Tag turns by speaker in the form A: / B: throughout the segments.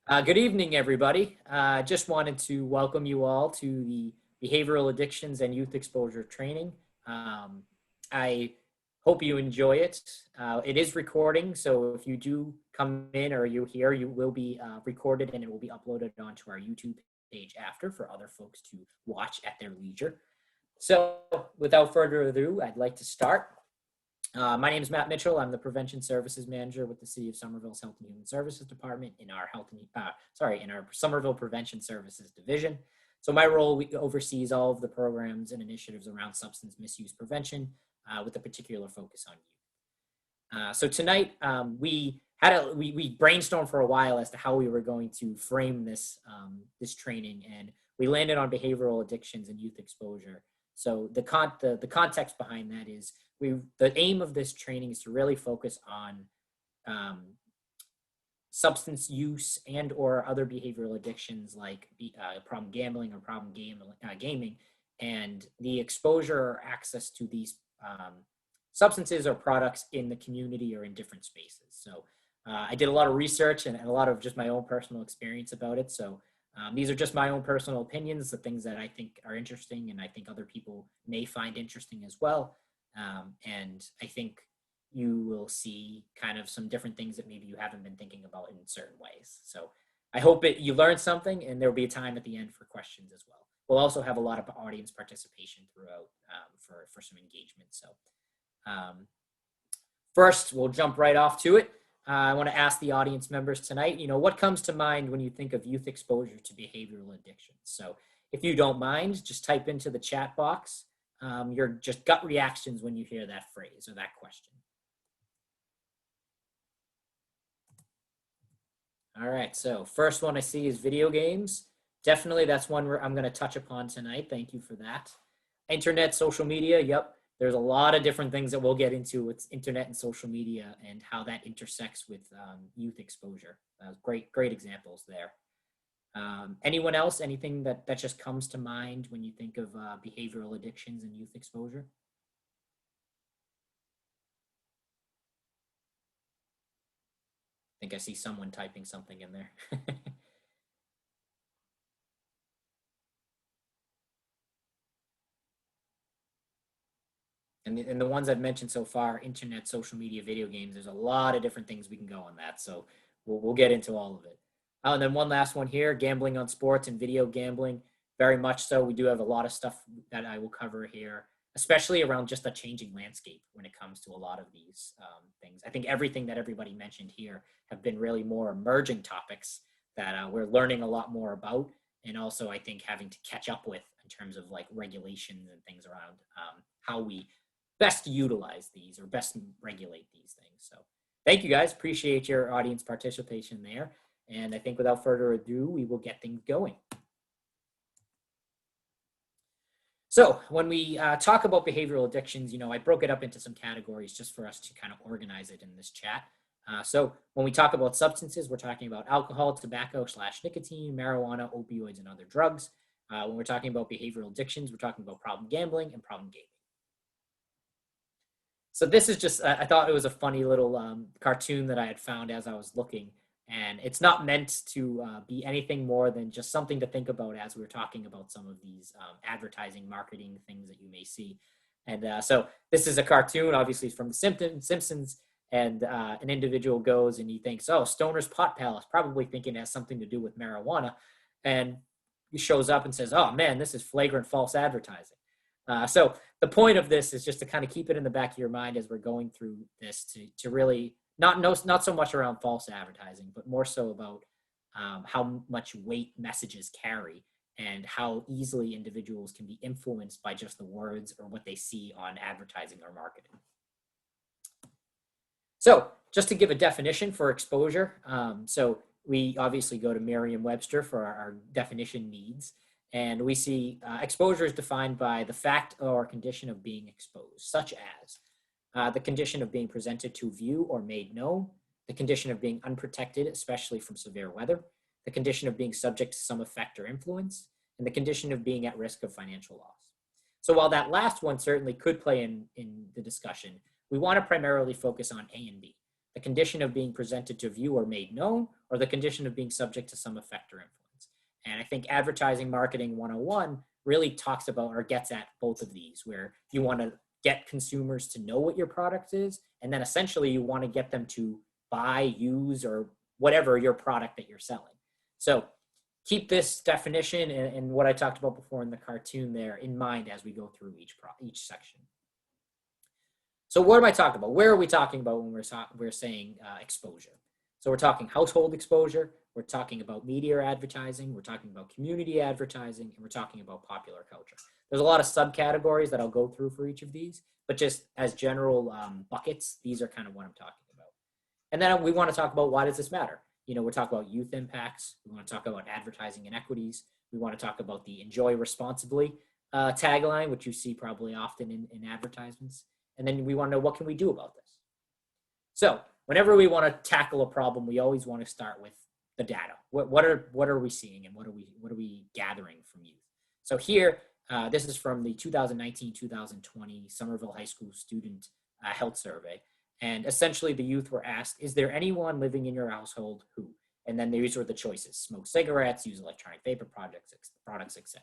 A: Good evening, everybody. Just wanted to welcome you all to the Behavioral Addictions and Youth Exposure Training. I hope you enjoy it. It is recording, so if you do come in or you hear, you will be recorded and it will be uploaded onto our YouTube page after for other folks to watch at their leisure. So without further ado, I'd like to start. My name is Matt Mitchell. I'm the Prevention Services Manager with the City of Somerville's Health and Human Services Department in our in our Somerville Prevention Services Division. So my role oversees all of the programs and initiatives around substance misuse prevention, with a particular focus on youth. So tonight we brainstormed for a while as to how we were going to frame this training, and we landed on behavioral addictions and youth exposure. So the context behind that is the aim of this training is to really focus on substance use and or other behavioral addictions like problem gambling or problem gaming, and the exposure or access to these substances or products in the community or in different spaces. So I did a lot of research and a lot of just my own personal experience about it. So these are just my own personal opinions, the things that I think are interesting and I think other people may find interesting as well. And I think you will see kind of some different things that maybe you haven't been thinking about in certain ways. So I hope you learned something, and there'll be a time at the end for questions as well. We'll also have a lot of audience participation throughout for some engagement. So first, we'll jump right off to it. I want to ask the audience members tonight, what comes to mind when you think of youth exposure to behavioral addictions? So if you don't mind, just type into the chat box your just gut reactions when you hear that phrase or that question. All right, so first one I see is video games. Definitely that's one I'm going to touch upon tonight. Thank you for that. Internet, social media, yep. There's a lot of different things that we'll get into with internet and social media and how that intersects with youth exposure. Great examples there. Anyone else, anything that just comes to mind when you think of behavioral addictions and youth exposure? I think I see someone typing something in there. And the ones I've mentioned so far, internet, social media, video games, there's a lot of different things we can go on that. So we'll get into all of it. And then one last one here, gambling on sports and video gambling. Very much so. We do have a lot of stuff that I will cover here, especially around just the changing landscape when it comes to a lot of these things. I think everything that everybody mentioned here have been really more emerging topics that we're learning a lot more about. And also, I think, having to catch up with in terms of like regulations and things around how we best utilize these or best regulate these things. So thank you guys. Appreciate your audience participation there. And I think without further ado, we will get things going. So when we talk about behavioral addictions, I broke it up into some categories just for us to kind of organize it in this chat. So when we talk about substances, we're talking about alcohol, tobacco/nicotine, marijuana, opioids, and other drugs. When we're talking about behavioral addictions, we're talking about problem gambling and problem gaming. So this is just, I thought it was a funny little cartoon that I had found as I was looking. And it's not meant to be anything more than just something to think about as we're talking about some of these advertising, marketing things that you may see. And so this is a cartoon, obviously from The Simpsons, and an individual goes and he thinks, oh, Stoner's Pot Palace, probably thinking it has something to do with marijuana. And he shows up and says, oh man, this is flagrant false advertising. So the point of this is just to kind of keep it in the back of your mind as we're going through this to really not so much around false advertising, but more so about how much weight messages carry and how easily individuals can be influenced by just the words or what they see on advertising or marketing. So just to give a definition for exposure, so we obviously go to Merriam-Webster for our definition needs. And we see exposure is defined by the fact or condition of being exposed, such as the condition of being presented to view or made known, the condition of being unprotected, especially from severe weather, the condition of being subject to some effect or influence, and the condition of being at risk of financial loss. So while that last one certainly could play in the discussion, we want to primarily focus on A and B, the condition of being presented to view or made known, or the condition of being subject to some effect or influence. And I think advertising marketing 101 really talks about or gets at both of these, where you want to get consumers to know what your product is, and then essentially you want to get them to buy, use, or whatever your product that you're selling. So keep this definition and what I talked about before in the cartoon there in mind as we go through each section. So what am I talking about? Where are we talking about when we're saying exposure? So we're talking household exposure, we're talking about media advertising, we're talking about community advertising, and we're talking about popular culture. There's a lot of subcategories that I'll go through for each of these, but just as general buckets, these are kind of what I'm talking about. And then we want to talk about, why does this matter? We're talking about youth impacts. We want to talk about advertising inequities. We want to talk about the enjoy responsibly tagline, which you see probably often in advertisements. And then we want to know, what can we do about this? So whenever we want to tackle a problem, we always want to start with the data. What are we seeing, and what are we gathering from youth? So here, this is from the 2019-2020 Somerville High School Student Health Survey. And essentially the youth were asked, is there anyone living in your household who? And then these were the choices: smoke cigarettes, use electronic vapor products, etc.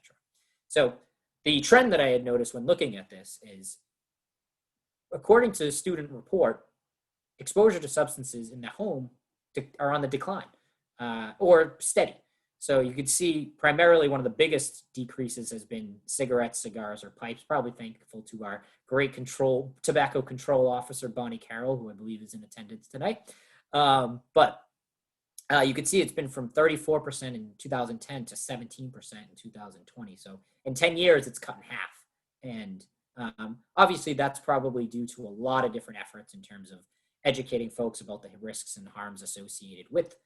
A: So the trend that I had noticed when looking at this is, according to the student report, exposure to substances in the home are on the decline or steady. So you could see primarily one of the biggest decreases has been cigarettes, cigars, or pipes, probably thankful to our great tobacco control officer, Bonnie Carroll, who I believe is in attendance tonight. But you could see it's been from 34% in 2010 to 17% in 2020. So in 10 years, it's cut in half. And obviously, that's probably due to a lot of different efforts in terms of educating folks about the risks and harms associated with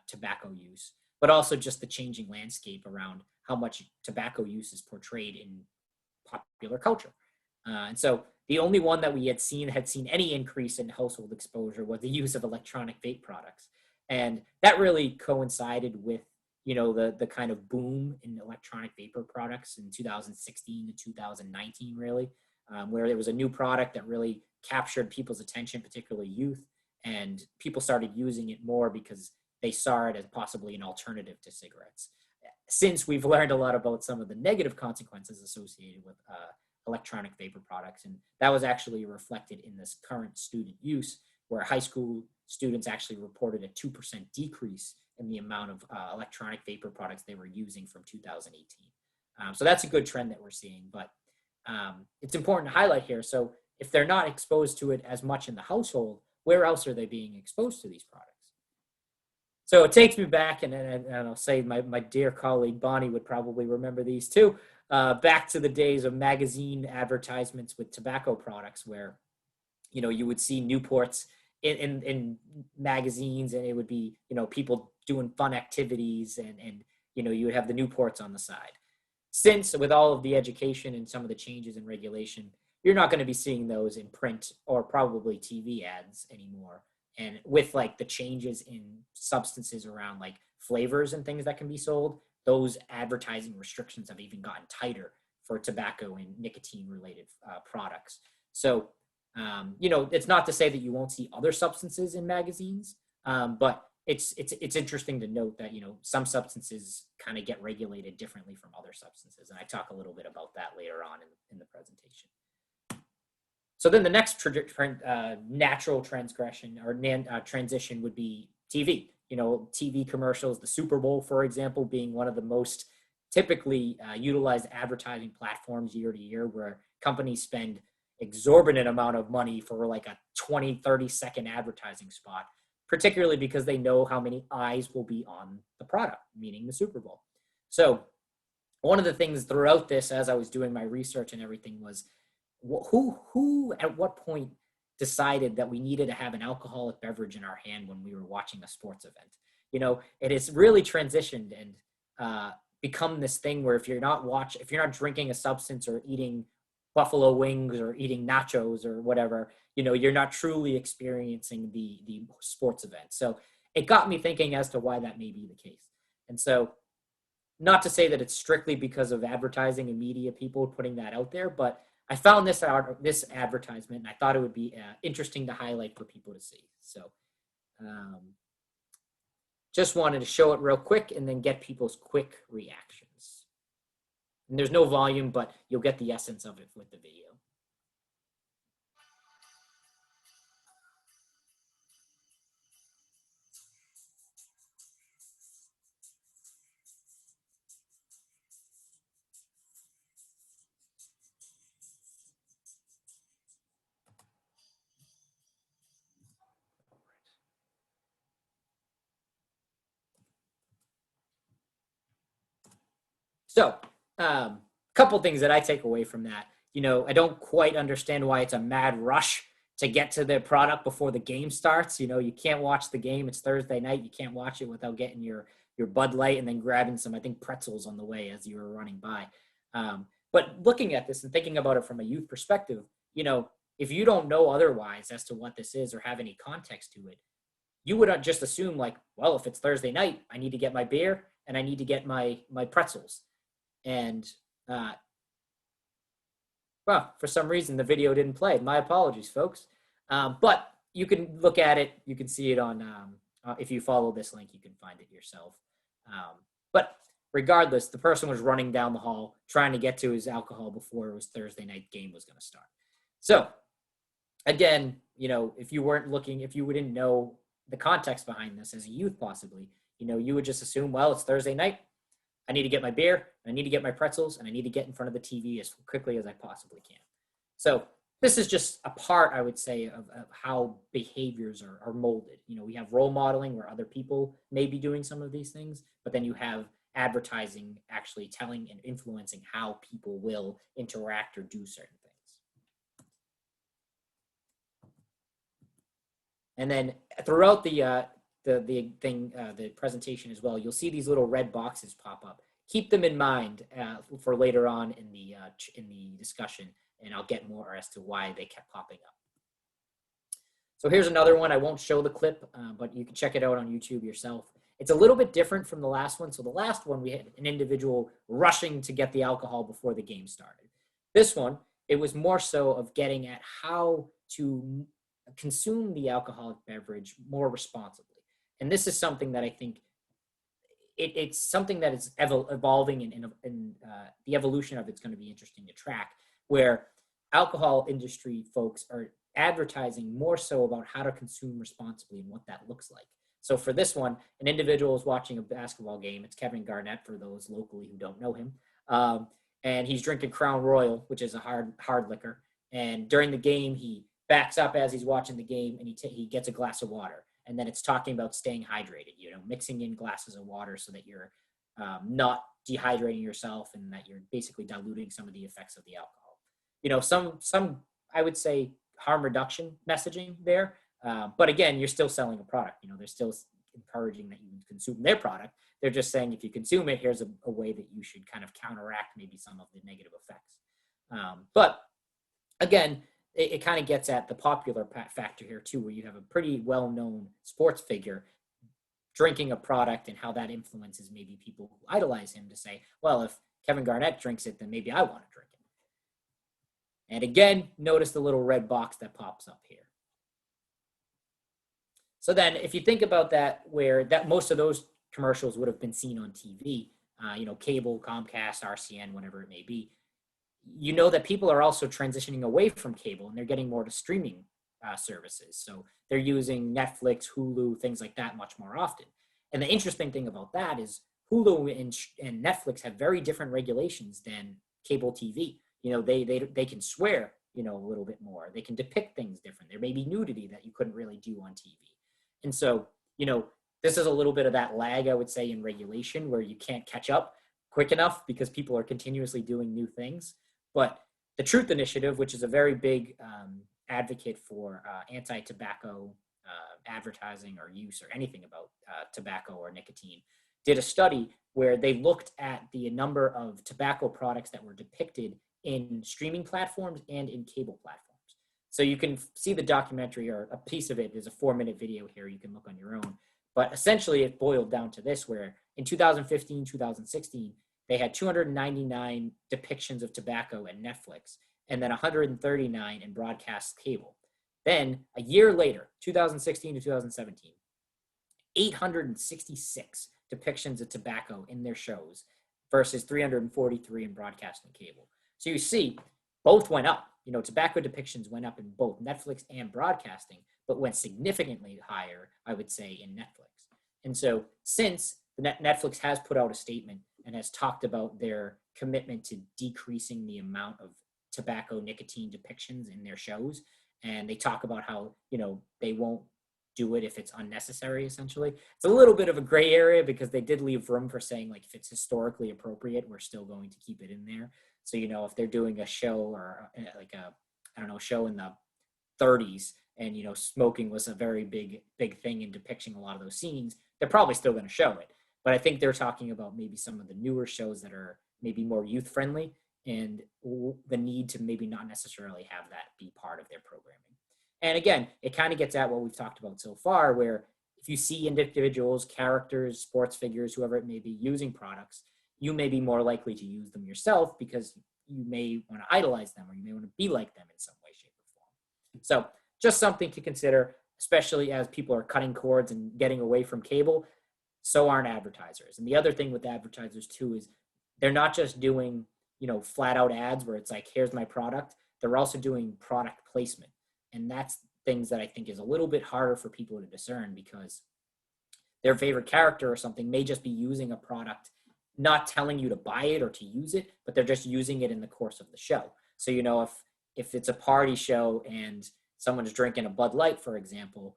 A: tobacco use, but also just the changing landscape around how much tobacco use is portrayed in popular culture. And so the only one that we had seen any increase in household exposure was the use of electronic vape products. And that really coincided with, the kind of boom in electronic vapor products in 2016 to 2019, really, where there was a new product that really captured people's attention, particularly youth, and people started using it more because they saw it as possibly an alternative to cigarettes. Since we've learned a lot about some of the negative consequences associated with electronic vapor products, and that was actually reflected in this current student use, where high school students actually reported a 2% decrease in the amount of electronic vapor products they were using from 2018. So that's a good trend that we're seeing, but it's important to highlight here. So if they're not exposed to it as much in the household, where else are they being exposed to these products? So it takes me back, and I'll say my dear colleague Bonnie would probably remember these too, back to the days of magazine advertisements with tobacco products, where you would see Newports in magazines, and it would be people doing fun activities, and you would have the Newports on the side. Since with all of the education and some of the changes in regulation, you're not going to be seeing those in print or probably TV ads anymore. And with like the changes in substances around like flavors and things that can be sold, those advertising restrictions have even gotten tighter for tobacco and nicotine related products. So, it's not to say that you won't see other substances in magazines, but it's interesting to note that, some substances kind of get regulated differently from other substances. And I talk a little bit about that later on in the presentation. So then the next natural transgression or transition would be TV. TV commercials, the Super Bowl, for example, being one of the most typically utilized advertising platforms year to year, where companies spend exorbitant amount of money for like a 20, 30-second advertising spot, particularly because they know how many eyes will be on the product, meaning the Super Bowl. So one of the things throughout this, as I was doing my research and everything, was who at what point decided that we needed to have an alcoholic beverage in our hand when we were watching a sports event. It has really transitioned and become this thing where if you're not drinking a substance or eating buffalo wings or eating nachos or whatever, you're not truly experiencing the sports event. So it got me thinking as to why that may be the case. And so, not to say that it's strictly because of advertising and media people putting that out there, but I found this advertisement, and I thought it would be interesting to highlight for people to see. So Just wanted to show it real quick and then get people's quick reactions. And there's no volume, but you'll get the essence of it with the video. So, couple things that I take away from that. I don't quite understand why it's a mad rush to get to the product before the game starts. You can't watch the game. It's Thursday night. You can't watch it without getting your Bud Light and then grabbing some, I think, pretzels on the way as you were running by. But looking at this and thinking about it from a youth perspective, if you don't know otherwise as to what this is or have any context to it, you would just assume like, well, if it's Thursday night, I need to get my beer and I need to get my pretzels. And well, for some reason the video didn't play. My apologies, folks. But you can look at it. You can see it on, if you follow this link, you can find it yourself. But regardless, the person was running down the hall trying to get to his alcohol before it was Thursday night game was going to start. So again, if you weren't looking, if you didn't know the context behind this as a youth possibly, you would just assume, well, it's Thursday night. I need to get my beer, I need to get my pretzels, and I need to get in front of the TV as quickly as I possibly can. So this is just a part, I would say, of how behaviors are molded. We have role modeling where other people may be doing some of these things, but then you have advertising actually telling and influencing how people will interact or do certain things. And then throughout the presentation as well, you'll see these little red boxes pop up. Keep them in mind for later on in the discussion, and I'll get more as to why they kept popping up. So here's another one. I won't show the clip, but you can check it out on YouTube yourself. It's a little bit different from the last one. So the last one, we had an individual rushing to get the alcohol before the game started. This one, it was more so of getting at how to consume the alcoholic beverage more responsibly. And this is something that I think it's something that is evolving, and the evolution of it's going to be interesting to track, where alcohol industry folks are advertising more so about how to consume responsibly and what that looks like. So for this one, an individual is watching a basketball game. It's Kevin Garnett, for those locally who don't know him. And he's drinking Crown Royal, which is a hard liquor. And during the game, he backs up as he's watching the game, and he gets a glass of water. And then it's talking about staying hydrated, mixing in glasses of water so that you're not dehydrating yourself and that you're basically diluting some of the effects of the alcohol. Some I would say harm reduction messaging there. But again, you're still selling a product. They're still encouraging that you consume their product. They're just saying if you consume it, here's a way that you should kind of counteract maybe some of the negative effects. But again, it kind of gets at the popular factor here too, where you have a pretty well-known sports figure drinking a product and how that influences maybe people who idolize him to say, well, if Kevin Garnett drinks it, then maybe I want to drink it. And again, notice the little red box that pops up here. So then if you think about that, where that most of those commercials would have been seen on TV, cable, Comcast, RCN, whatever it may be, that people are also transitioning away from cable and they're getting more to streaming services. So they're using Netflix, Hulu, things like that much more often. And the interesting thing about that is Hulu and Netflix have very different regulations than cable TV. They can swear, a little bit more. They can depict things different. There may be nudity that you couldn't really do on TV. And so, this is a little bit of that lag, I would say, in regulation where you can't catch up quick enough because people are continuously doing new things. But the Truth Initiative, which is a very big advocate for anti-tobacco advertising or use or anything about tobacco or nicotine, did a study where they looked at the number of tobacco products that were depicted in streaming platforms and in cable platforms. So you can see the documentary, or a piece of it is a 4-minute video here. You can look on your own. But essentially it boiled down to this, where in 2015, 2016, they had 299 depictions of tobacco in Netflix, and then 139 in broadcast cable. Then a year later, 2016 to 2017, 866 depictions of tobacco in their shows versus 343 in broadcast and cable. So you see, both went up. Tobacco depictions went up in both Netflix and broadcasting, but went significantly higher, I would say, in Netflix. And so since Netflix has put out a statement and has talked about their commitment to decreasing the amount of tobacco nicotine depictions in their shows, and they talk about how, they won't do it if it's unnecessary, essentially. It's a little bit of a gray area because they did leave room for saying, like, if it's historically appropriate, we're still going to keep it in there. So, if they're doing a show or like show in the 30s and, smoking was a very big thing in depicting a lot of those scenes, they're probably still going to show it. But I think they're talking about maybe some of the newer shows that are maybe more youth friendly and the need to maybe not necessarily have that be part of their programming. And again, it kind of gets at what we've talked about so far, where if you see individuals, characters, sports figures, whoever it may be, using products, you may be more likely to use them yourself because you may want to idolize them or you may want to be like them in some way, shape, or form. So just something to consider, especially as people are cutting cords and getting away from cable. So aren't advertisers. And the other thing with advertisers too is they're not just doing, flat out ads where it's like, here's my product. They're also doing product placement. And that's things that I think is a little bit harder for people to discern because their favorite character or something may just be using a product, not telling you to buy it or to use it, but they're just using it in the course of the show. So, if it's a party show and someone's drinking a Bud Light, for example,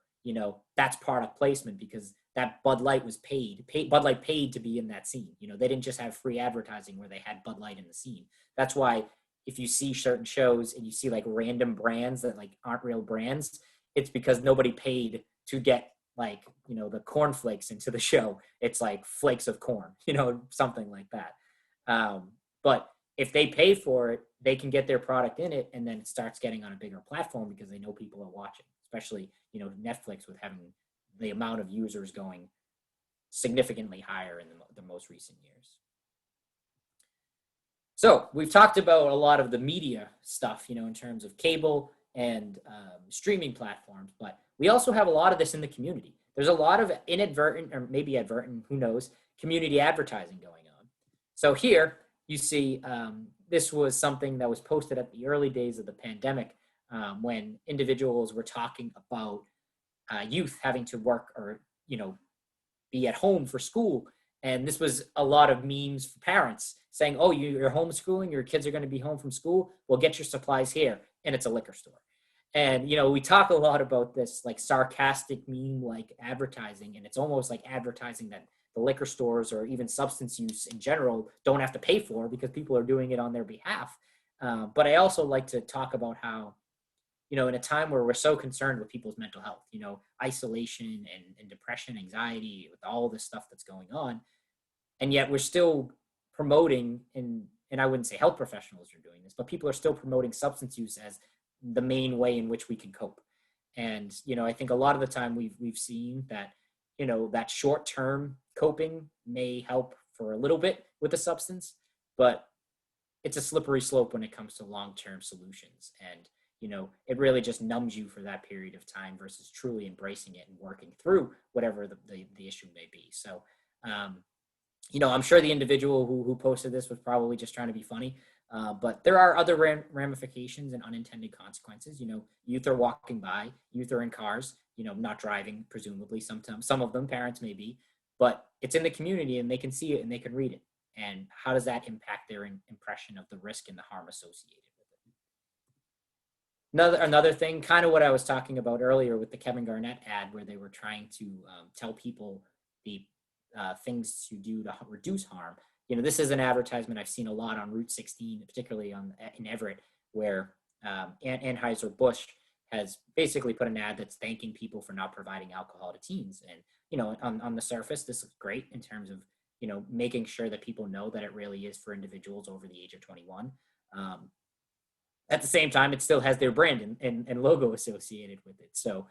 A: that's product placement because that Bud Light was Bud Light paid to be in that scene. They didn't just have free advertising where they had Bud Light in the scene. That's why if you see certain shows and you see like random brands that like aren't real brands, it's because nobody paid to get like, the cornflakes into the show. It's like flakes of corn, something like that. But if they pay for it, they can get their product in it and then it starts getting on a bigger platform because they know people are watching, especially, Netflix with having the amount of users going significantly higher in the most recent years. So we've talked about a lot of the media stuff, in terms of cable and streaming platforms, but we also have a lot of this in the community. There's a lot of inadvertent or maybe advertent, who knows, community advertising going on. So here you see this was something that was posted at the early days of the pandemic when individuals were talking about youth having to work or, be at home for school. And this was a lot of memes for parents saying, oh, you're homeschooling, your kids are going to be home from school. Well, get your supplies here. And it's a liquor store. And, we talk a lot about this like sarcastic meme like advertising. And it's almost like advertising that the liquor stores or even substance use in general don't have to pay for because people are doing it on their behalf. But I also like to talk about how, in a time where we're so concerned with people's mental health, isolation and depression, anxiety, with all this stuff that's going on. And yet we're still promoting, and I wouldn't say health professionals are doing this, but people are still promoting substance use as the main way in which we can cope. And, I think a lot of the time we've seen that, that short-term coping may help for a little bit with a substance, but it's a slippery slope when it comes to long-term solutions. And, it really just numbs you for that period of time versus truly embracing it and working through whatever the issue may be. So, I'm sure the individual who posted this was probably just trying to be funny, but there are other ramifications and unintended consequences. Youth are walking by, youth are in cars, not driving, presumably sometimes, some of them parents may be, but it's in the community and they can see it and they can read it. And how does that impact their impression of the risk and the harm associated with it? Another thing, kind of what I was talking about earlier with the Kevin Garnett ad, where they were trying to tell people the things to do to reduce harm. This is an advertisement I've seen a lot on Route 16, particularly in Everett, where Anheuser-Busch has basically put an ad that's thanking people for not providing alcohol to teens. And, on the surface, this is great in terms of, making sure that people know that it really is for individuals over the age of 21. At the same time, it still has their brand and logo associated with it. So,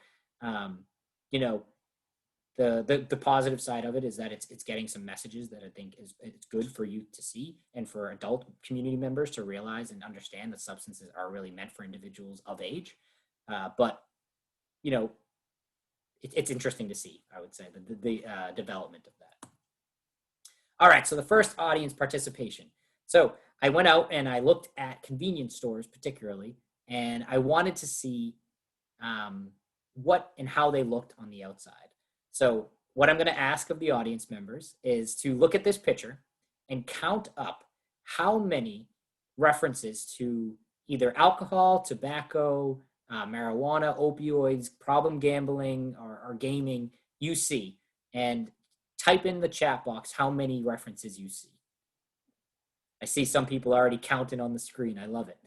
A: the positive side of it is that it's getting some messages that I think it's good for youth to see and for adult community members to realize and understand that substances are really meant for individuals of age. But, it's interesting to see, I would say, the development of that. All right, so the first audience participation. So I went out and I looked at convenience stores particularly, and I wanted to see what and how they looked on the outside. So what I'm going to ask of the audience members is to look at this picture and count up how many references to either alcohol, tobacco, marijuana, opioids, problem gambling, or gaming you see, and type in the chat box how many references you see. I see some people already counting on the screen. I love it.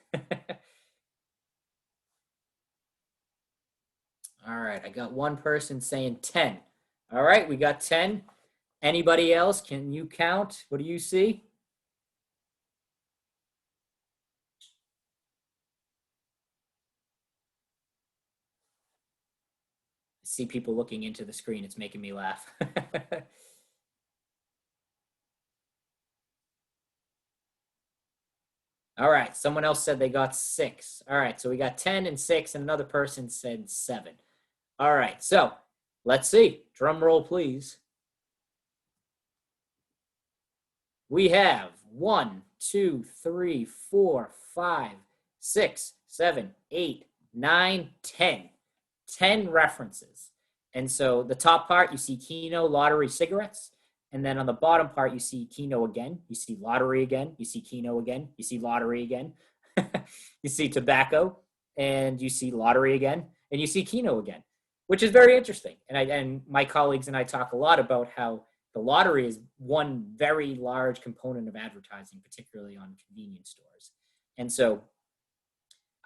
A: All right, I got one person saying 10. All right, we got 10. Anybody else? Can you count? What do you see? I see people looking into the screen. It's making me laugh. All right, someone else said they got 6. All right, so we got 10 and 6, and another person said 7. All right, so let's see. Drum roll, please. We have 1, 2, 3, 4, 5, 6, 7, 8, 9, 10. 10 references. And so the top part, you see Keno, lottery, cigarettes. And then on the bottom part, you see Keno again. You see lottery again. You see Keno again. You see lottery again. You see tobacco. And you see lottery again. And you see Keno again, which is very interesting. And my colleagues and I talk a lot about how the lottery is one very large component of advertising, particularly on convenience stores. And so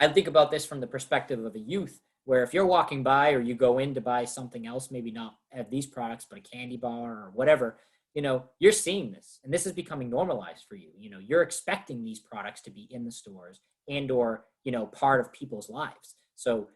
A: I think about this from the perspective of a youth, where if you're walking by or you go in to buy something else, maybe not have these products, but a candy bar or whatever, you're seeing this, and this is becoming normalized for you. You're expecting these products to be in the stores and or, part of people's lives. So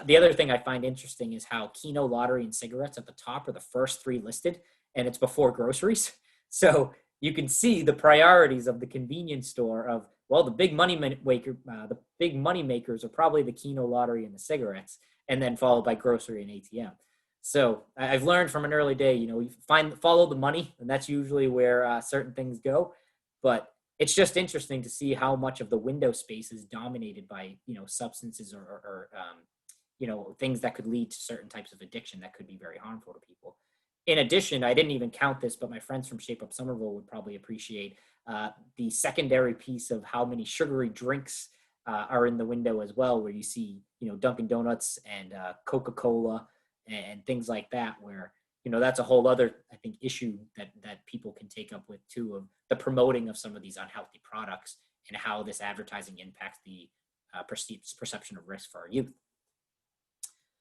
A: the other thing I find interesting is how Keno, lottery, and cigarettes at the top are the first 3 listed, and it's before groceries. So you can see the priorities of the convenience store of, well, the big money makers are probably the Keno, lottery, and the cigarettes, and then followed by grocery and ATM. So I've learned from an early day, you follow the money, and that's usually where certain things go. But it's just interesting to see how much of the window space is dominated by, substances or things that could lead to certain types of addiction that could be very harmful to people. In addition, I didn't even count this, but my friends from Shape Up Somerville would probably appreciate the secondary piece of how many sugary drinks are in the window as well, where you see, Dunkin' Donuts and Coca-Cola and things like that, where, that's a whole other, I think, issue that people can take up with too, of the promoting of some of these unhealthy products and how this advertising impacts the perception of risk for our youth.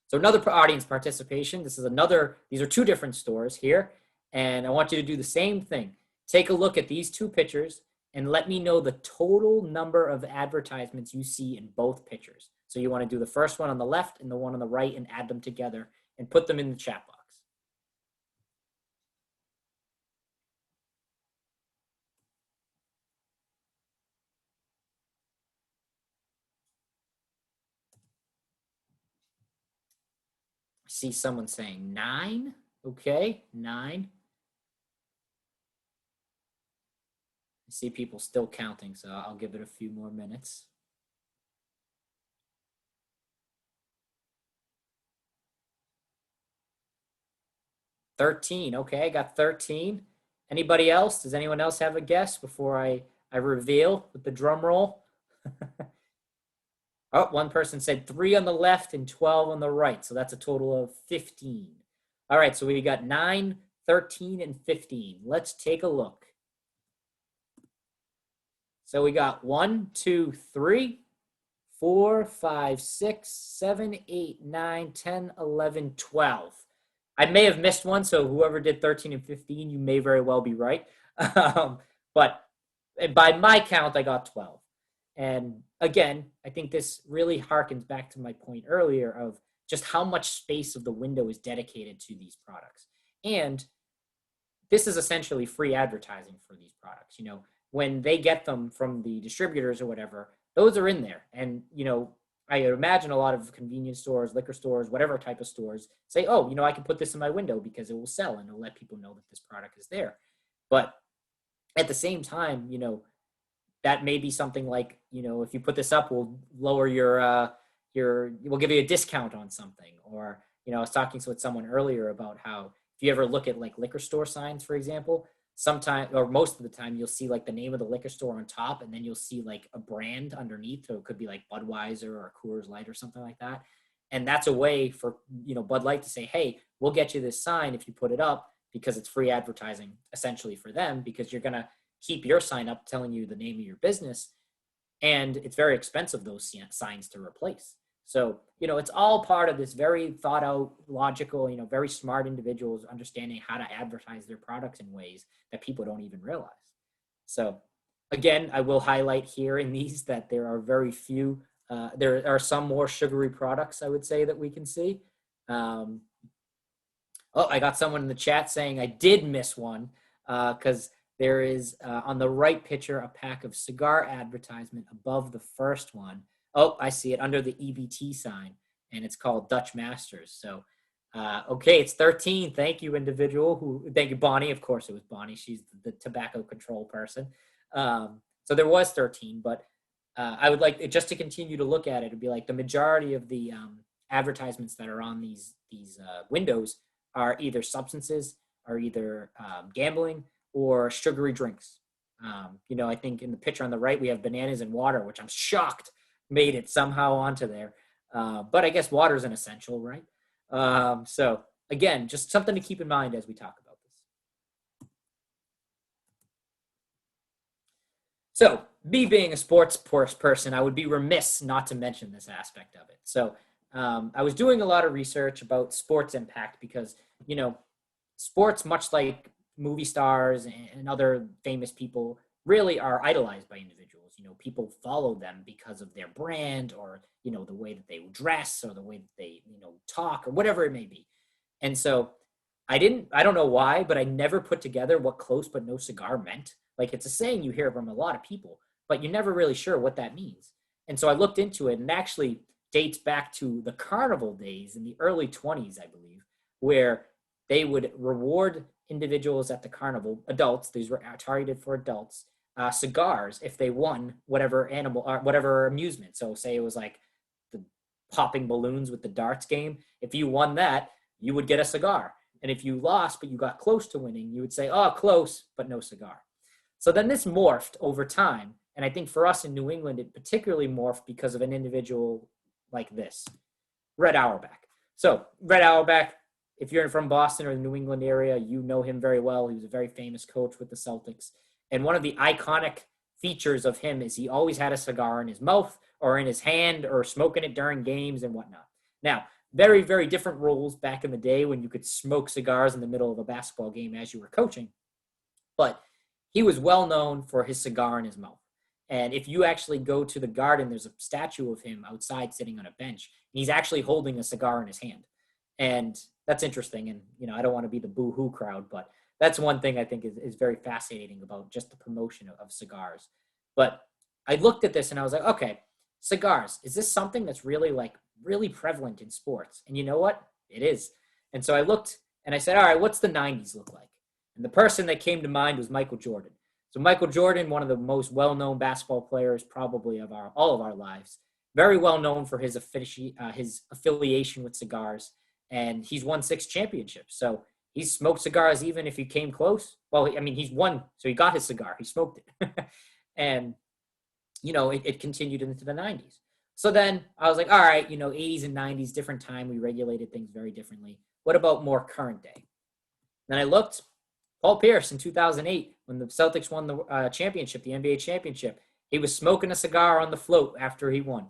A: So another audience participation. These are 2 different stores here. And I want you to do the same thing. Take a look at these 2 pictures and let me know the total number of advertisements you see in both pictures. So you want to do the first one on the left and the one on the right and add them together and put them in the chat box. I see someone saying 9. Okay, 9. I see people still counting, so I'll give it a few more minutes. 13. Okay, I got 13. Anybody else? Does anyone else have a guess before I reveal with the drum roll? Oh, one person said 3 on the left and 12 on the right. So that's a total of 15. All right, so we got 9, 13, and 15. Let's take a look. So we got 1, 2, 3, 4, 5, 6, 7, 8, 9, 10, 11, 12. I may have missed one, so whoever did 13 and 15, you may very well be right. But by my count, I got 12. And again, I think this really harkens back to my point earlier of just how much space of the window is dedicated to these products. And this is essentially free advertising for these products. When they get them from the distributors or whatever, those are in there. And, I imagine a lot of convenience stores, liquor stores, whatever type of stores say, oh, I can put this in my window because it will sell and it'll let people know that this product is there. But at the same time, that may be something like, if you put this up, we'll lower we'll give you a discount on something. Or, I was talking with someone earlier about how if you ever look at like liquor store signs, for example, sometimes or most of the time you'll see like the name of the liquor store on top, and then you'll see like a brand underneath. So it could be like Budweiser or Coors Light or something like that. And that's a way for, Bud Light to say, hey, we'll get you this sign if you put it up, because it's free advertising essentially for them, because you're going to keep your sign up telling you the name of your business. And it's very expensive, those signs to replace. So, it's all part of this very thought out, logical, very smart individuals understanding how to advertise their products in ways that people don't even realize. So again, I will highlight here in these that there are very few, there are some more sugary products, I would say, that we can see. Oh, I got someone in the chat saying I did miss one, because there is on the right picture a pack of cigar advertisement above the first one. Oh, I see it under the EBT sign, and it's called Dutch Masters. So, okay, it's 13. Thank you, individual. Thank you, Bonnie. Of course, it was Bonnie. She's the tobacco control person. So there was 13, but I would like just to continue to look at it. It'd be like the majority of the advertisements that are on these windows are either substances, or either gambling, or sugary drinks. I think in the picture on the right, we have bananas and water, which I'm shocked made it somehow onto there. But I guess water is an essential, right? So again, just something to keep in mind as we talk about this. So me being a sports person, I would be remiss not to mention this aspect of it. So I was doing a lot of research about sports impact because, sports, much like movie stars and other famous people, really are idolized by individuals. People follow them because of their brand, or, the way that they dress, or the way that they, talk, or whatever it may be. And so I don't know why, but I never put together what close but no cigar meant. Like, it's a saying you hear from a lot of people, but you're never really sure what that means. And so I looked into it, and it actually dates back to the carnival days in the early 20s, I believe, where they would reward individuals at the carnival, adults, these were targeted for adults, cigars if they won whatever animal or whatever amusement. So say it was like the popping balloons with the darts game. If you won that, you would get a cigar. And if you lost, but you got close to winning, you would say, oh, close, but no cigar. So then this morphed over time. And I think for us in New England, it particularly morphed because of an individual like this, Red Auerbach. So Red Auerbach, if you're from Boston or the New England area, you know him very well. He was a very famous coach with the Celtics. And one of the iconic features of him is he always had a cigar in his mouth or in his hand, or smoking it during games and whatnot. Now, very, very different rules back in the day when you could smoke cigars in the middle of a basketball game as you were coaching. But he was well known for his cigar in his mouth. And if you actually go to the Garden, there's a statue of him outside sitting on a bench. And he's actually holding a cigar in his hand. And that's interesting. And, I don't want to be the boo-hoo crowd, but that's one thing I think is very fascinating about just the promotion of cigars. But I looked at this and I was like, okay, cigars, is this something that's really prevalent in sports? And you know what? It is. And so I looked and I said, all right, what's the 90s look like? And the person that came to mind was Michael Jordan. So Michael Jordan, one of the most well-known basketball players probably of all of our lives, very well known for his affiliation with cigars. And he's won 6 championships. So he's smoked cigars even if he came close. Well, I mean, he's won, so he got his cigar. He smoked it. And, it continued into the 90s. So then I was like, all right, 80s and 90s, different time. We regulated things very differently. What about more current day? Then I looked, Paul Pierce in 2008, when the Celtics won the championship, the NBA championship, he was smoking a cigar on the float after he won.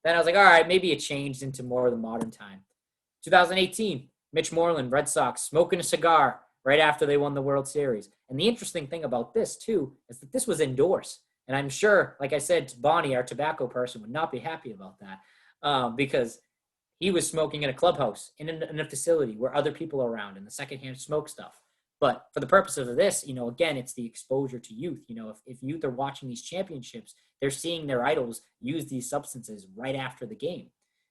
A: Then I was like, all right, maybe it changed into more of the modern time. 2018, Mitch Moreland, Red Sox, smoking a cigar right after they won the World Series. And the interesting thing about this, too, is that this was indoors. And I'm sure, like I said, Bonnie, our tobacco person, would not be happy about that because he was smoking in a clubhouse, in a facility where other people are around, and the secondhand smoke stuff. But for the purposes of this, again, it's the exposure to youth. If youth are watching these championships, they're seeing their idols use these substances right after the game.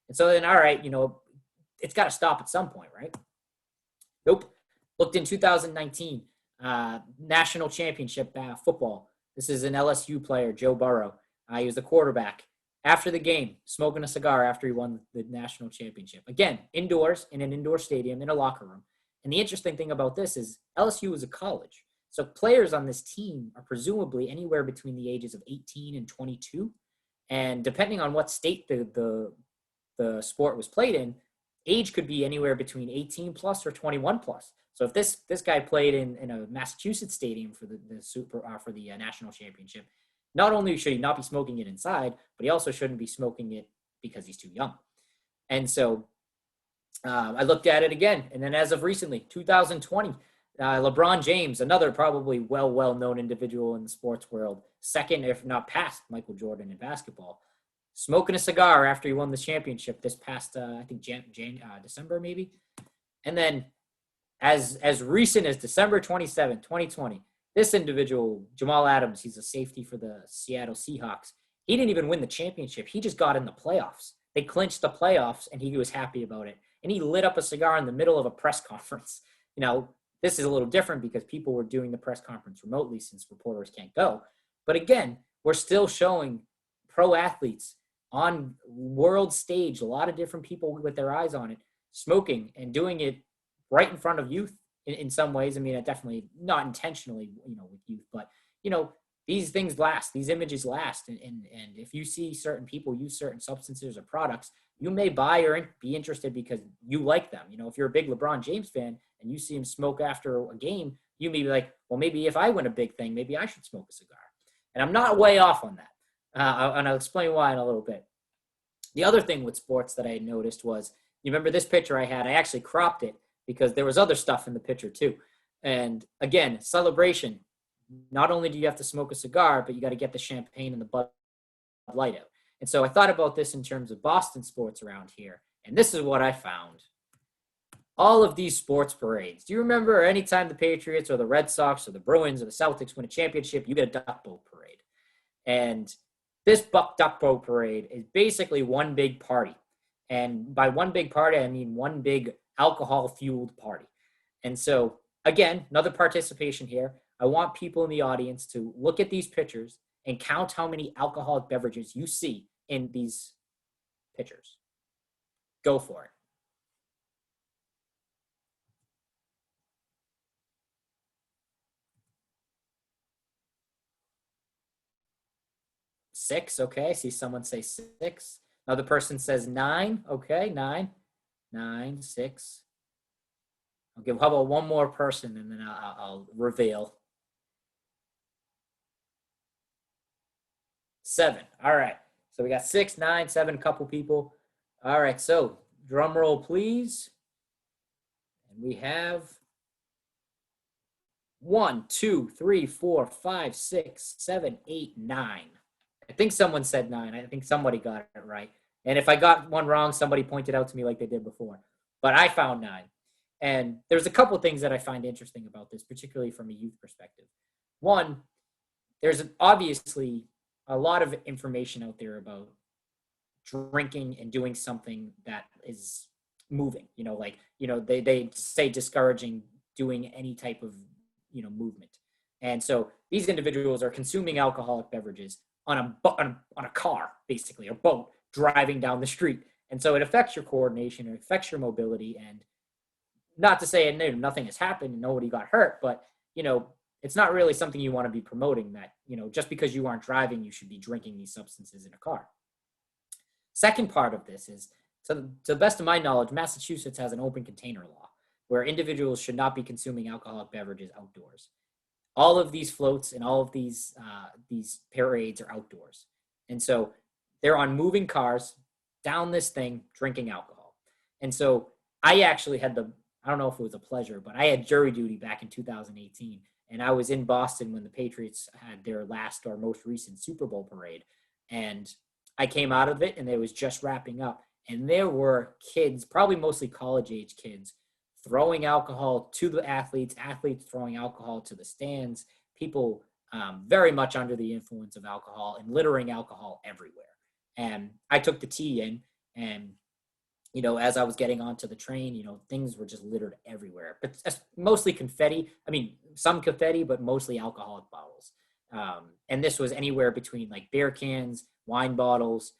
A: And so then, all right, it's got to stop at some point, right? Nope. Looked in 2019, national championship football. This is an LSU player, Joe Burrow. He was the quarterback. After the game, smoking a cigar after he won the national championship. Again, indoors, in an indoor stadium, in a locker room. And the interesting thing about this is LSU is a college. So players on this team are presumably anywhere between the ages of 18 and 22. And depending on what state the sport was played in, age could be anywhere between 18 plus or 21 plus. So if this guy played in a Massachusetts stadium for the national championship, not only should he not be smoking it inside, but he also shouldn't be smoking it because he's too young. And so I looked at it again. And then as of recently, 2020, LeBron James, another probably well-known individual in the sports world, second, if not past Michael Jordan in basketball, smoking a cigar after he won the championship this past, I think, December maybe. And then as recent as December 27, 2020, this individual, Jamal Adams, he's a safety for the Seattle Seahawks. He didn't even win the championship. He just got in the playoffs. They clinched the playoffs, and he was happy about it. And he lit up a cigar in the middle of a press conference. This is a little different because people were doing the press conference remotely since reporters can't go. But again, we're still showing pro athletes on world stage, a lot of different people with their eyes on it, smoking and doing it right in front of youth in some ways. I mean, definitely not intentionally, with youth, but, these things last, these images last. And if you see certain people use certain substances or products, you may buy or be interested because you like them. If you're a big LeBron James fan and you see him smoke after a game, you may be like, well, maybe if I win a big thing, maybe I should smoke a cigar. And I'm not way off on that. And I'll explain why in a little bit. The other thing with sports that I had noticed was, you remember this picture I had? I actually cropped it because there was other stuff in the picture too. And again, celebration. Not only do you have to smoke a cigar, but you got to get the champagne and the Bud Light out. And so I thought about this in terms of Boston sports around here. And this is what I found. All of these sports parades. Do you remember anytime the Patriots or the Red Sox or the Bruins or the Celtics win a championship, you get a duck boat parade. And this duck boat parade is basically one big party. And by one big party, I mean one big alcohol-fueled party. And so, again, another participation here. I want people in the audience to look at these pictures and count how many alcoholic beverages you see in these pictures. Go for it. Six, okay. I see someone say 6. Another person says 9. Okay, 9. 9, 6. Okay, how about one more person and then I'll reveal. 7. All right. So we got 6, 9, 7, couple people. All right. So drum roll, please. And we have 1, 2, 3, 4, 5, 6, 7, 8, 9. I think someone said 9. I think somebody got it right. And if I got one wrong, somebody pointed out to me like they did before. But I found 9. And there's a couple things that I find interesting about this, particularly from a youth perspective. One, there's obviously a lot of information out there about drinking and doing something that is moving, they say discouraging doing any type of, movement. And so these individuals are consuming alcoholic beverages on a car, basically, a boat driving down the street. And so it affects your coordination, it affects your mobility. And not to say nothing has happened, nobody got hurt, but, it's not really something you want to be promoting that, just because you aren't driving, you should be drinking these substances in a car. Second part of this is, to the best of my knowledge, Massachusetts has an open container law where individuals should not be consuming alcoholic beverages outdoors. All of these floats and all of these parades are outdoors. And so they're on moving cars down this thing, drinking alcohol. And so I actually had I don't know if it was a pleasure, but I had jury duty back in 2018. And I was in Boston when the Patriots had their last or most recent Super Bowl parade. And I came out of it and it was just wrapping up. And there were kids, probably mostly college-age kids, throwing alcohol to the athletes, athletes throwing alcohol to the stands, people very much under the influence of alcohol and littering alcohol everywhere. And I took the T in, and as I was getting onto the train, things were just littered everywhere, but mostly confetti. I mean, some confetti, but mostly alcoholic bottles. And this was anywhere between like beer cans, wine bottles,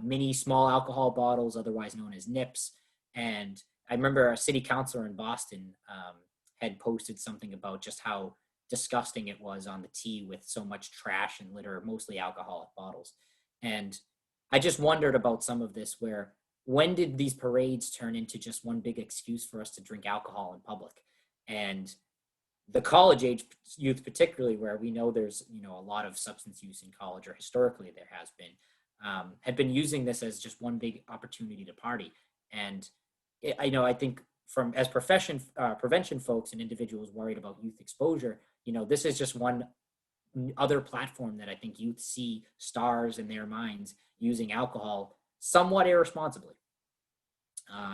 A: mini small alcohol bottles, otherwise known as nips. And I remember a city councilor in Boston had posted something about just how disgusting it was on the T with so much trash and litter, mostly alcoholic bottles. And I just wondered about some of this, where when did these parades turn into just one big excuse for us to drink alcohol in public? And the college age youth, particularly, where we know there's a lot of substance use in college, or historically there has been, had been using this as just one big opportunity to party. And I think from as prevention folks and individuals worried about youth exposure, this is just one other platform that I think youth see stars in their minds using alcohol somewhat irresponsibly.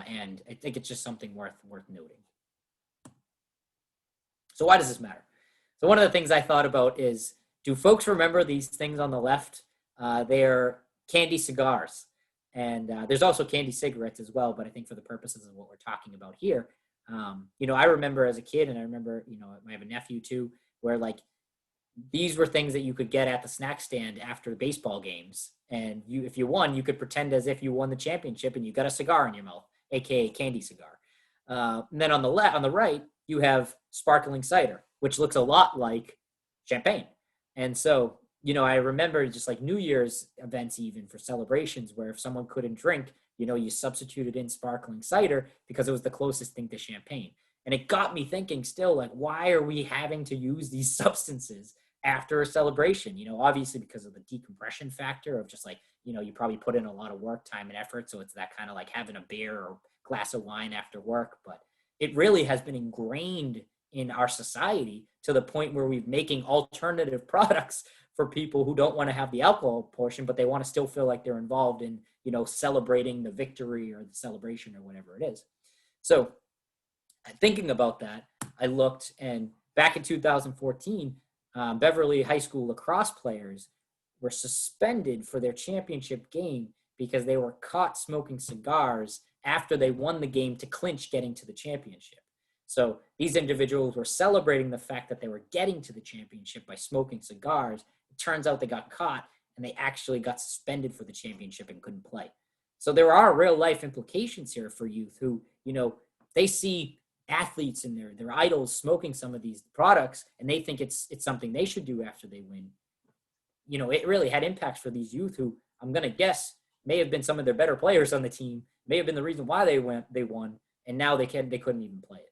A: And I think it's just something worth noting. So why does this matter? So one of the things I thought about is, do folks remember these things on the left? They're candy cigars. And there's also candy cigarettes as well, but I think for the purposes of what we're talking about here, I remember as a kid, and I remember, I have a nephew too, where like these were things that you could get at the snack stand after baseball games. And if you won, you could pretend as if you won the championship and you got a cigar in your mouth, aka candy cigar. And then on the right, you have sparkling cider, which looks a lot like champagne. And so, I remember just like New Year's events, even for celebrations, where if someone couldn't drink, you substituted in sparkling cider because it was the closest thing to champagne. And it got me thinking still, like, why are we having to use these substances after a celebration? Obviously because of the decompression factor of just like, you probably put in a lot of work, time, and effort. So it's that kind of like having a beer or glass of wine after work. But it really has been ingrained in our society to the point where we're making alternative products for people who don't want to have the alcohol portion, but they want to still feel like they're involved in, celebrating the victory or the celebration or whatever it is. So thinking about that, I looked, and back in 2014, Beverly High School lacrosse players were suspended for their championship game because they were caught smoking cigars after they won the game to clinch getting to the championship. So these individuals were celebrating the fact that they were getting to the championship by smoking cigars. It turns out they got caught, and they actually got suspended for the championship and couldn't play. So there are real life implications here for youth who, they see athletes and their idols smoking some of these products, and they think it's something they should do after they win. It really had impacts for these youth who, I'm going to guess, may have been some of their better players on the team, may have been the reason why they won, and now they couldn't even play it.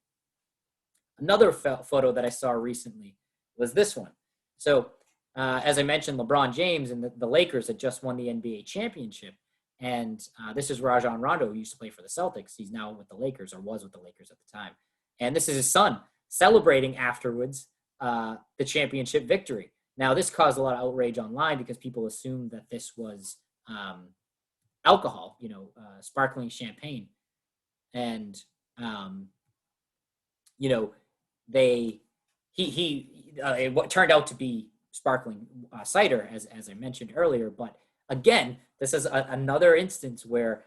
A: Another photo that I saw recently was this one. So as I mentioned, LeBron James and the Lakers had just won the NBA championship. And this is Rajon Rondo, who used to play for the Celtics. He's now with the Lakers, or was with the Lakers at the time. And this is his son celebrating afterwards the championship victory. Now, this caused a lot of outrage online because people assumed that this was alcohol, sparkling champagne. And, it turned out to be sparkling cider, as I mentioned earlier. But again, this is another instance where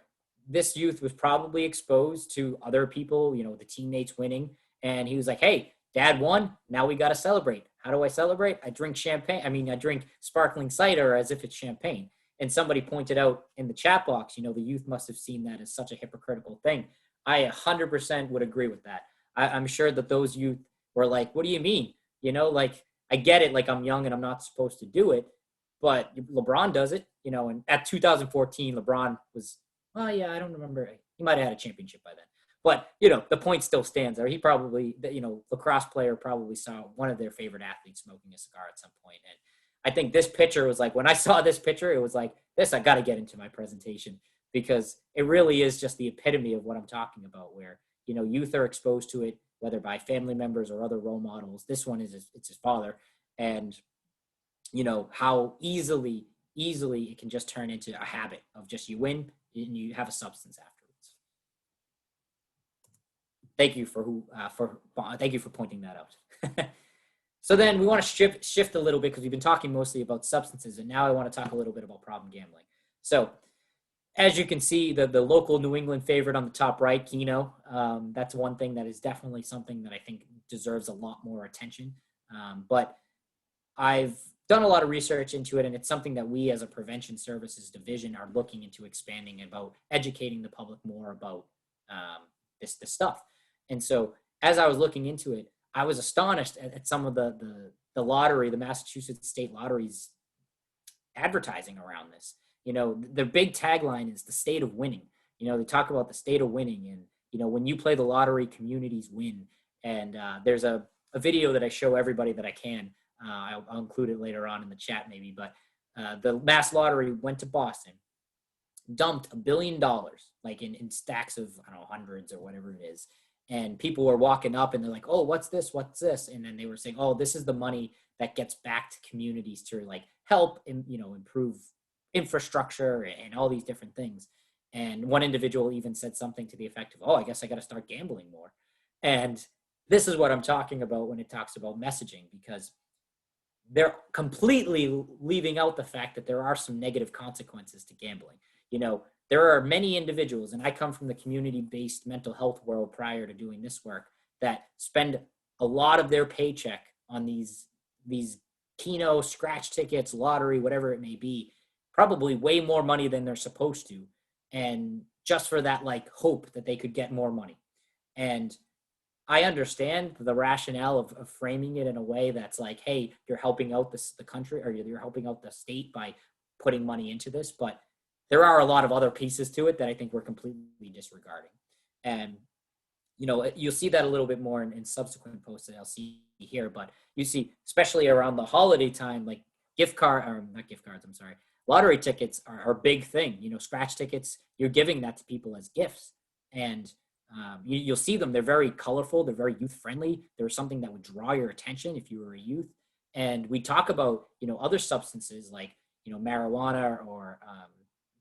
A: this youth was probably exposed to other people, the teammates winning. And he was like, hey, dad won. Now we got to celebrate. How do I celebrate? I drink I drink sparkling cider as if it's champagne. And somebody pointed out in the chat box, the youth must have seen that as such a hypocritical thing. I 100% would agree with that. I'm sure that those youth were like, what do you mean? I get it. Like, I'm young and I'm not supposed to do it, but LeBron does it, and at 2014, LeBron was, I don't remember. He might've had a championship by then, but the point still stands there. He probably, lacrosse player probably saw one of their favorite athletes smoking a cigar at some point. And I think this picture was like, when I saw this picture, it was like, I got to get into my presentation, because it really is just the epitome of what I'm talking about, where, youth are exposed to it, whether by family members or other role models. This one it's his father. And, how easily it can just turn into a habit of just, you win and you have a substance afterwards. thank you thank you for pointing that out. So then we want to shift a little bit because we've been talking mostly about substances, and now I want to talk a little bit about problem gambling. So as you can see, the local New England favorite on the top right, Keno, that's one thing that is definitely something that I think deserves a lot more attention. But I've done a lot of research into it, and it's something that we as a prevention services division are looking into expanding about educating the public more about this stuff. And so as I was looking into it, I was astonished at some of the lottery, the Massachusetts State Lottery's advertising around this. You know, their big tagline is the state of winning. You know, they talk about the state of winning, and you know, when you play the lottery, communities win. And there's a video that I show everybody that I can. I'll include it later on in the chat maybe, but the Mass Lottery went to Boston, dumped $1 billion, like in stacks of, I don't know, hundreds or whatever it is. And people were walking up and they're like, oh, what's this? What's this? And then they were saying, oh, this is the money that gets back to communities to like help and, you know, improve infrastructure and all these different things. And one individual even said something to the effect of, oh, I guess I got to start gambling more. And this is what I'm talking about when it talks about messaging, because they're completely leaving out the fact that there are some negative consequences to gambling. You know, there are many individuals, and I come from the community-based mental health world prior to doing this work, that spend a lot of their paycheck on these Keno, scratch tickets, lottery, whatever it may be, probably way more money than they're supposed to, and just for that like hope that they could get more money. And I understand the rationale of framing it in a way that's like, hey, you're helping out the country, or you're helping out the state by putting money into this, but there are a lot of other pieces to it that I think we're completely disregarding. And you know, you'll see that a little bit more in subsequent posts that I'll see here, but you see, especially around the holiday time, like lottery tickets are a big thing. You know, scratch tickets, you're giving that to people as gifts. And you'll see them. They're very colorful. They're very youth friendly. They're something that would draw your attention if you were a youth. And we talk about, you know, other substances like, you know, marijuana or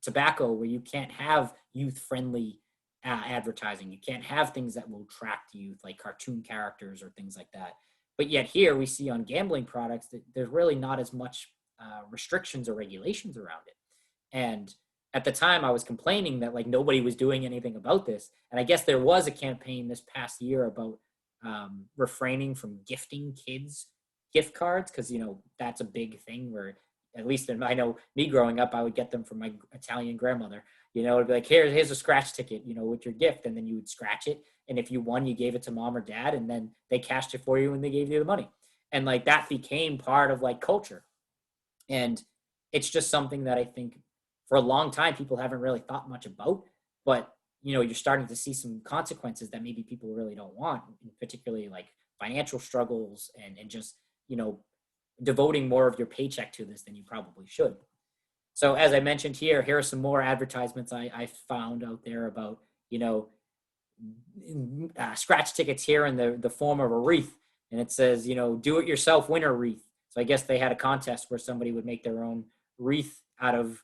A: tobacco, where you can't have youth friendly advertising. You can't have things that will attract youth, like cartoon characters or things like that. But yet here we see on gambling products that there's really not as much restrictions or regulations around it. And at the time I was complaining that like nobody was doing anything about this. And I guess there was a campaign this past year about refraining from gifting kids gift cards, because, you know, that's a big thing where, at least I know me growing up, I would get them from my Italian grandmother. You know, it'd be like, here's a scratch ticket, you know, with your gift. And then you would scratch it. And if you won, you gave it to mom or dad, and then they cashed it for you and they gave you the money. And like that became part of like culture. And it's just something that I think for a long time people haven't really thought much about. But, you know, you're starting to see some consequences that maybe people really don't want, particularly like financial struggles and just, you know, devoting more of your paycheck to this than you probably should. So as I mentioned here are some more advertisements I found out there about, you know, scratch tickets here in the form of a wreath. And it says, you know, do it yourself winner wreath. So I guess they had a contest where somebody would make their own wreath out of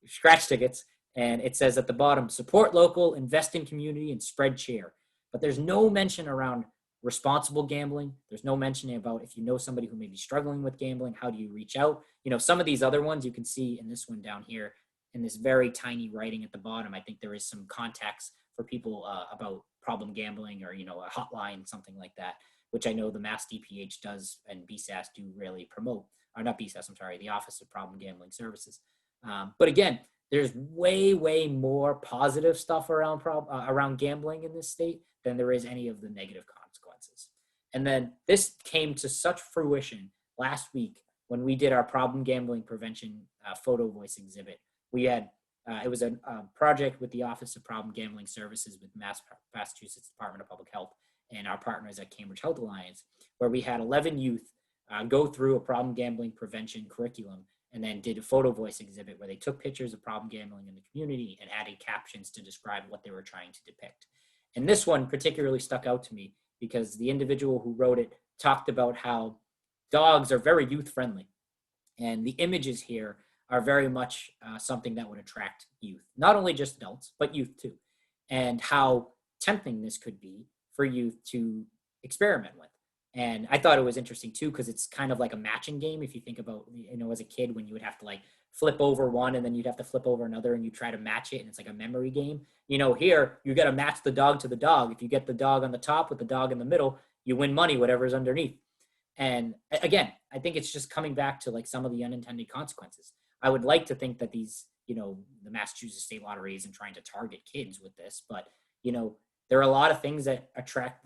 A: scratch tickets. And it says at the bottom, support local, invest in community, and spread cheer. But there's no mention around responsible gambling. There's no mentioning about if you know somebody who may be struggling with gambling, how do you reach out? You know, some of these other ones you can see in this one down here in this very tiny writing at the bottom. I think there is some contacts for people about problem gambling, or, you know, a hotline, something like that, which I know the Mass DPH does and BSAS do really promote. Or not BSAS, I'm sorry, the Office of Problem Gambling Services. But again, there's way more positive stuff around gambling in this state than there is any of the negative consequences. And then this came to such fruition last week when we did our problem gambling prevention photo voice exhibit. We had, it was a project with the Office of Problem Gambling Services with Massachusetts Department of Public Health and our partners at Cambridge Health Alliance, where we had 11 youth go through a problem gambling prevention curriculum, and then did a photo voice exhibit where they took pictures of problem gambling in the community and added captions to describe what they were trying to depict. And this one particularly stuck out to me because the individual who wrote it talked about how dogs are very youth friendly. And the images here are very much something that would attract youth, not only just adults, but youth too. And how tempting this could be for youth to experiment with. And I thought it was interesting too, because it's kind of like a matching game. If you think about, as a kid, when you would have to like flip over one and then you'd have to flip over another and you try to match it, and it's like a memory game. Here you got to match the dog to the dog. If you get the dog on the top with the dog in the middle, you win money, whatever's underneath. And again, I think it's just coming back to like some of the unintended consequences. I would like to think that these, the Massachusetts State Lottery isn't trying to target kids with this, but there are a lot of things that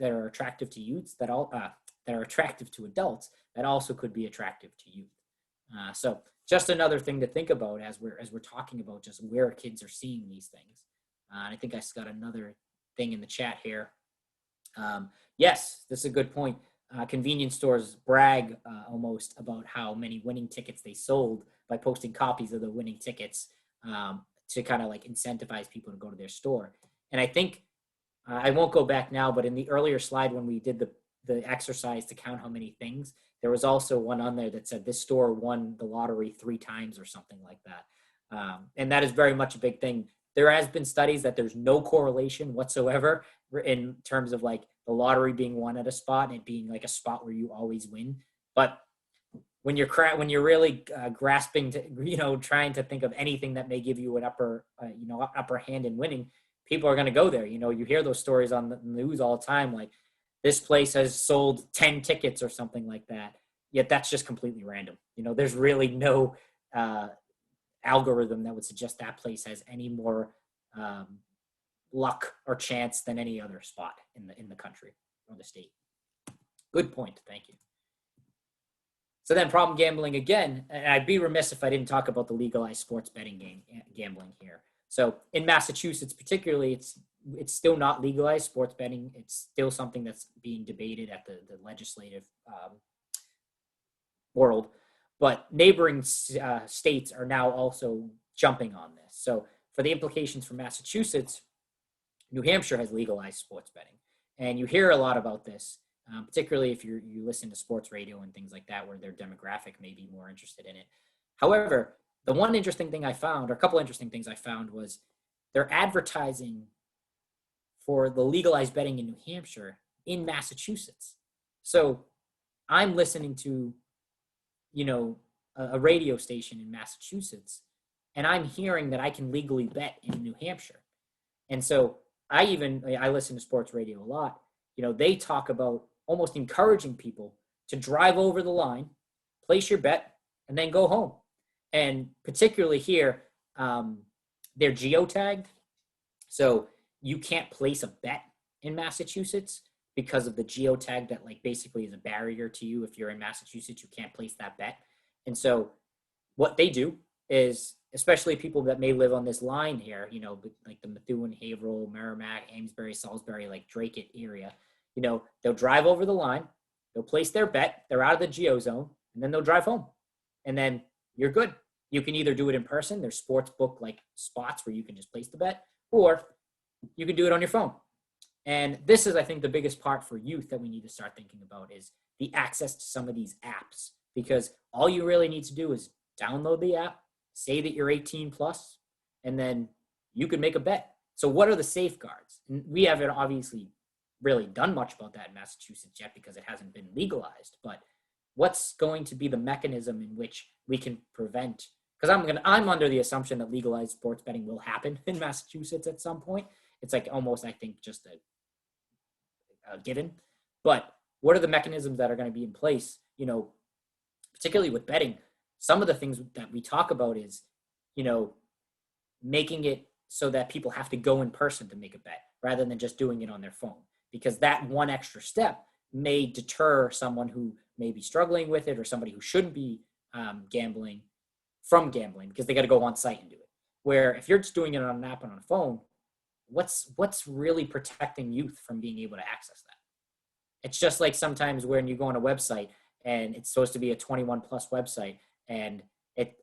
A: are attractive to youths that are attractive to adults that also could be attractive to youth. So just another thing to think about as we're talking about just where kids are seeing these things. And I think I got another thing in the chat here. Yes, this is a good point. Convenience stores brag almost about how many winning tickets they sold by posting copies of the winning tickets to kind of like incentivize people to go to their store. And I think I won't go back now, but in the earlier slide when we did the exercise to count how many things, there was also one on there that said this store won the lottery 3 times or something like that. And that is very much a big thing. There has been studies that there's no correlation whatsoever in terms of like the lottery being won at a spot and it being like a spot where you always win. But when you're really grasping to, trying to think of anything that may give you an upper hand in winning, people are going to go there. You hear those stories on the news all the time, like this place has sold 10 tickets or something like that. Yet that's just completely random. There's really no algorithm that would suggest that place has any more luck or chance than any other spot in the country or the state. Good point. Thank you. So then problem gambling again, and I'd be remiss if I didn't talk about the legalized sports betting gambling here. So in Massachusetts particularly, it's still not legalized sports betting. It's still something that's being debated at the legislative world. But neighboring states are now also jumping on this. So for the implications for Massachusetts, New Hampshire has legalized sports betting. And you hear a lot about this, particularly if you listen to sports radio and things like that, where their demographic may be more interested in it. However, the one interesting thing I found, or a couple interesting things I found, was they're advertising for the legalized betting in New Hampshire in Massachusetts. So I'm listening to, a radio station in Massachusetts, and I'm hearing that I can legally bet in New Hampshire. And so I listen to sports radio a lot. They talk about almost encouraging people to drive over the line, place your bet, and then go home. And particularly here, they're geotagged. So you can't place a bet in Massachusetts because of the geotag that like basically is a barrier to you. If you're in Massachusetts, you can't place that bet. And so what they do is, especially people that may live on this line here, like the Methuen, Haverhill, Merrimack, Amesbury, Salisbury, like Drake area, they'll drive over the line, they'll place their bet, they're out of the geo zone, and then they'll drive home. And then you're good. You can either do it in person, there's sports book like spots where you can just place the bet, or you can do it on your phone. And this is, I think, the biggest part for youth that we need to start thinking about is the access to some of these apps, because all you really need to do is download the app, say that you're 18 plus, and then you can make a bet. So what are the safeguards? And we haven't obviously really done much about that in Massachusetts yet because it hasn't been legalized, but what's going to be the mechanism in which we can prevent? Because I'm under the assumption that legalized sports betting will happen in Massachusetts at some point. It's like almost, I think, just a given. But what are the mechanisms that are going to be in place? Particularly with betting, some of the things that we talk about is, making it so that people have to go in person to make a bet rather than just doing it on their phone, because that one extra step may deter someone who may be struggling with it or somebody who shouldn't be gambling from gambling because they got to go on site and do it. Where if you're just doing it on an app and on a phone, what's really protecting youth from being able to access that? It's just like sometimes when you go on a website and it's supposed to be a 21 plus website and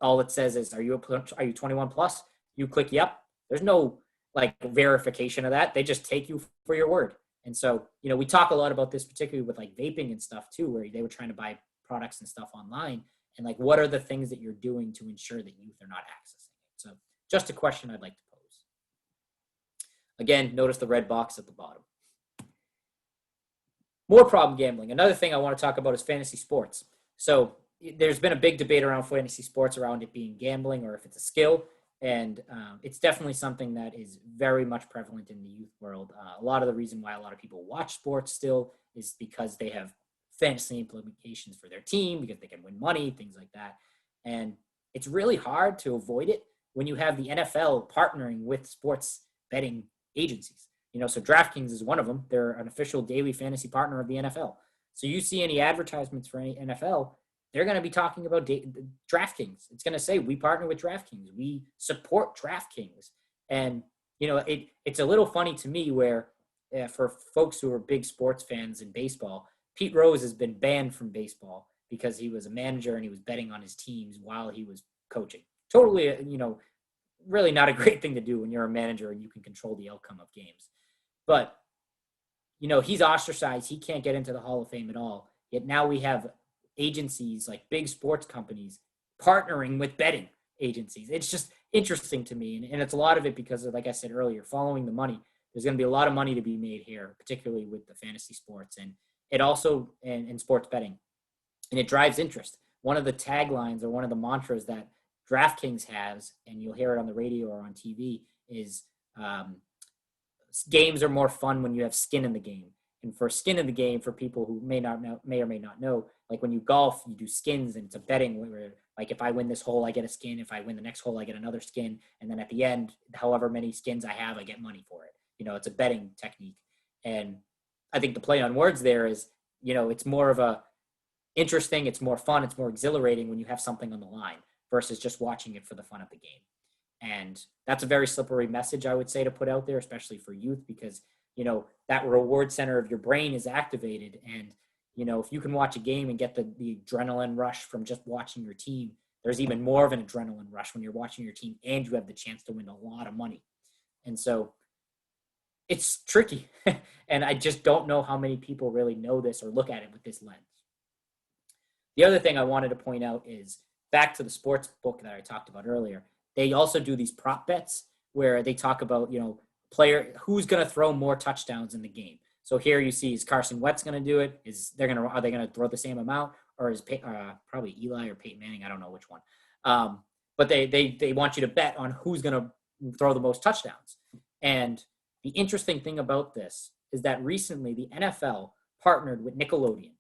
A: all it says is, are you 21 plus? You click yep. There's no like verification of that. They just take you for your word. And so, we talk a lot about this, particularly with like vaping and stuff too, where they were trying to buy products and stuff online. And like, what are the things that you're doing to ensure that youth are not accessing it? So just a question I'd like to pose. Again, notice the red box at the bottom. More problem gambling. Another thing I want to talk about is fantasy sports. So there's been a big debate around fantasy sports around it being gambling or if it's a skill. And it's definitely something that is very much prevalent in the youth world. A lot of the reason why a lot of people watch sports still is because they have fantasy implications for their team, because they can win money, things like that. And it's really hard to avoid it when you have the NFL partnering with sports betting agencies. So DraftKings is one of them. They're an official daily fantasy partner of the NFL. So you see any advertisements for any NFL, they're going to be talking about DraftKings. It's going to say, we partner with DraftKings. We support DraftKings. And, it's a little funny to me where for folks who are big sports fans in baseball, Pete Rose has been banned from baseball because he was a manager and he was betting on his teams while he was coaching. Totally, really not a great thing to do when you're a manager and you can control the outcome of games. But, he's ostracized. He can't get into the Hall of Fame at all. Yet now we have agencies like big sports companies partnering with betting agencies. It's just interesting to me. And it's a lot of it because, like I said earlier, following the money. There's going to be a lot of money to be made here, particularly with the fantasy sports. And it also, in sports betting, and it drives interest. One of the taglines or one of the mantras that DraftKings has, and you'll hear it on the radio or on TV, is games are more fun when you have skin in the game. And for skin in the game, for people who may or may not know, like when you golf, you do skins, and it's a betting where, like, if I win this hole, I get a skin. If I win the next hole, I get another skin. And then at the end, however many skins I have, I get money for it. It's a betting technique. And I think the play on words there is, it's more of a interesting, it's more fun, it's more exhilarating when you have something on the line versus just watching it for the fun of the game. And that's a very slippery message, I would say, to put out there, especially for youth, because, that reward center of your brain is activated. And, if you can watch a game and get the adrenaline rush from just watching your team, there's even more of an adrenaline rush when you're watching your team and you have the chance to win a lot of money. And so it's tricky. And I just don't know how many people really know this or look at it with this lens. The other thing I wanted to point out is back to the sports book that I talked about earlier. They also do these prop bets where they talk about, player who's going to throw more touchdowns in the game. So here you see, is Carson Wentz going to do it? Are they going to throw the same amount, or is probably Eli or Peyton Manning? I don't know which one. But they want you to bet on who's going to throw the most touchdowns. And the interesting thing about this is that recently the NFL partnered with Nickelodeon.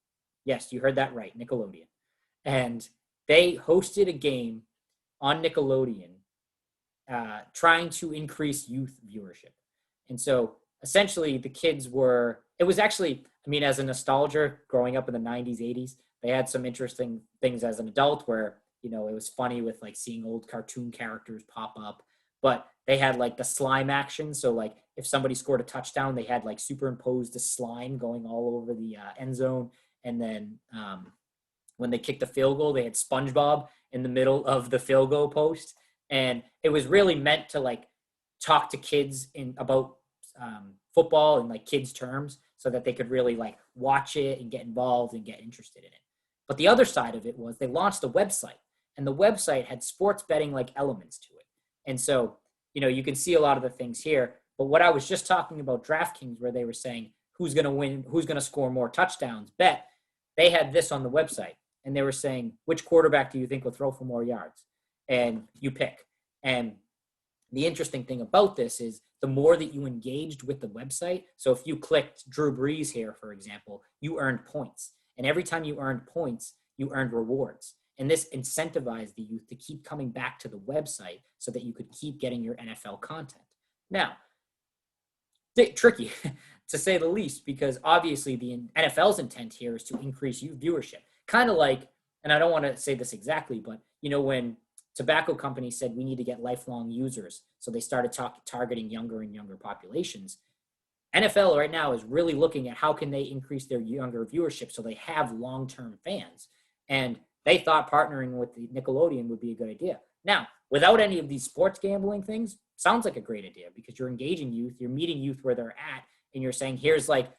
A: Yes, you heard that right, Nickelodeon. And they hosted a game on Nickelodeon trying to increase youth viewership. And so essentially the kids it was actually, as a nostalgia growing up in the 90s, 80s, they had some interesting things as an adult where, it was funny with like seeing old cartoon characters pop up, but they had like the slime action. So like if somebody scored a touchdown, they had like superimposed the slime going all over the end zone. And then when they kicked the field goal, they had SpongeBob in the middle of the field goal post. And it was really meant to like talk to kids about football in like kids terms so that they could really like watch it and get involved and get interested in it. But the other side of it was they launched a website, and the website had sports betting like elements to it. And so, you can see a lot of the things here. But what I was just talking about DraftKings, where they were saying who's going to win, who's going to score more touchdowns, bet, they had this on the website. And they were saying, which quarterback do you think will throw for more yards? And you pick. And the interesting thing about this is the more that you engaged with the website. So if you clicked Drew Brees here, for example, you earned points. And every time you earned points, you earned rewards. And this incentivized the youth to keep coming back to the website so that you could keep getting your NFL content. Now, tricky to say the least, because obviously the NFL's intent here is to increase youth viewership. Kind of like, and I don't want to say this exactly, but when tobacco companies said we need to get lifelong users, so they started targeting younger and younger populations. NFL right now is really looking at how can they increase their younger viewership so they have long-term fans. And they thought partnering with the Nickelodeon would be a good idea. Now, without any of these sports gambling things, sounds like a great idea because you're engaging youth, you're meeting youth where they're at, and you're saying, here's like,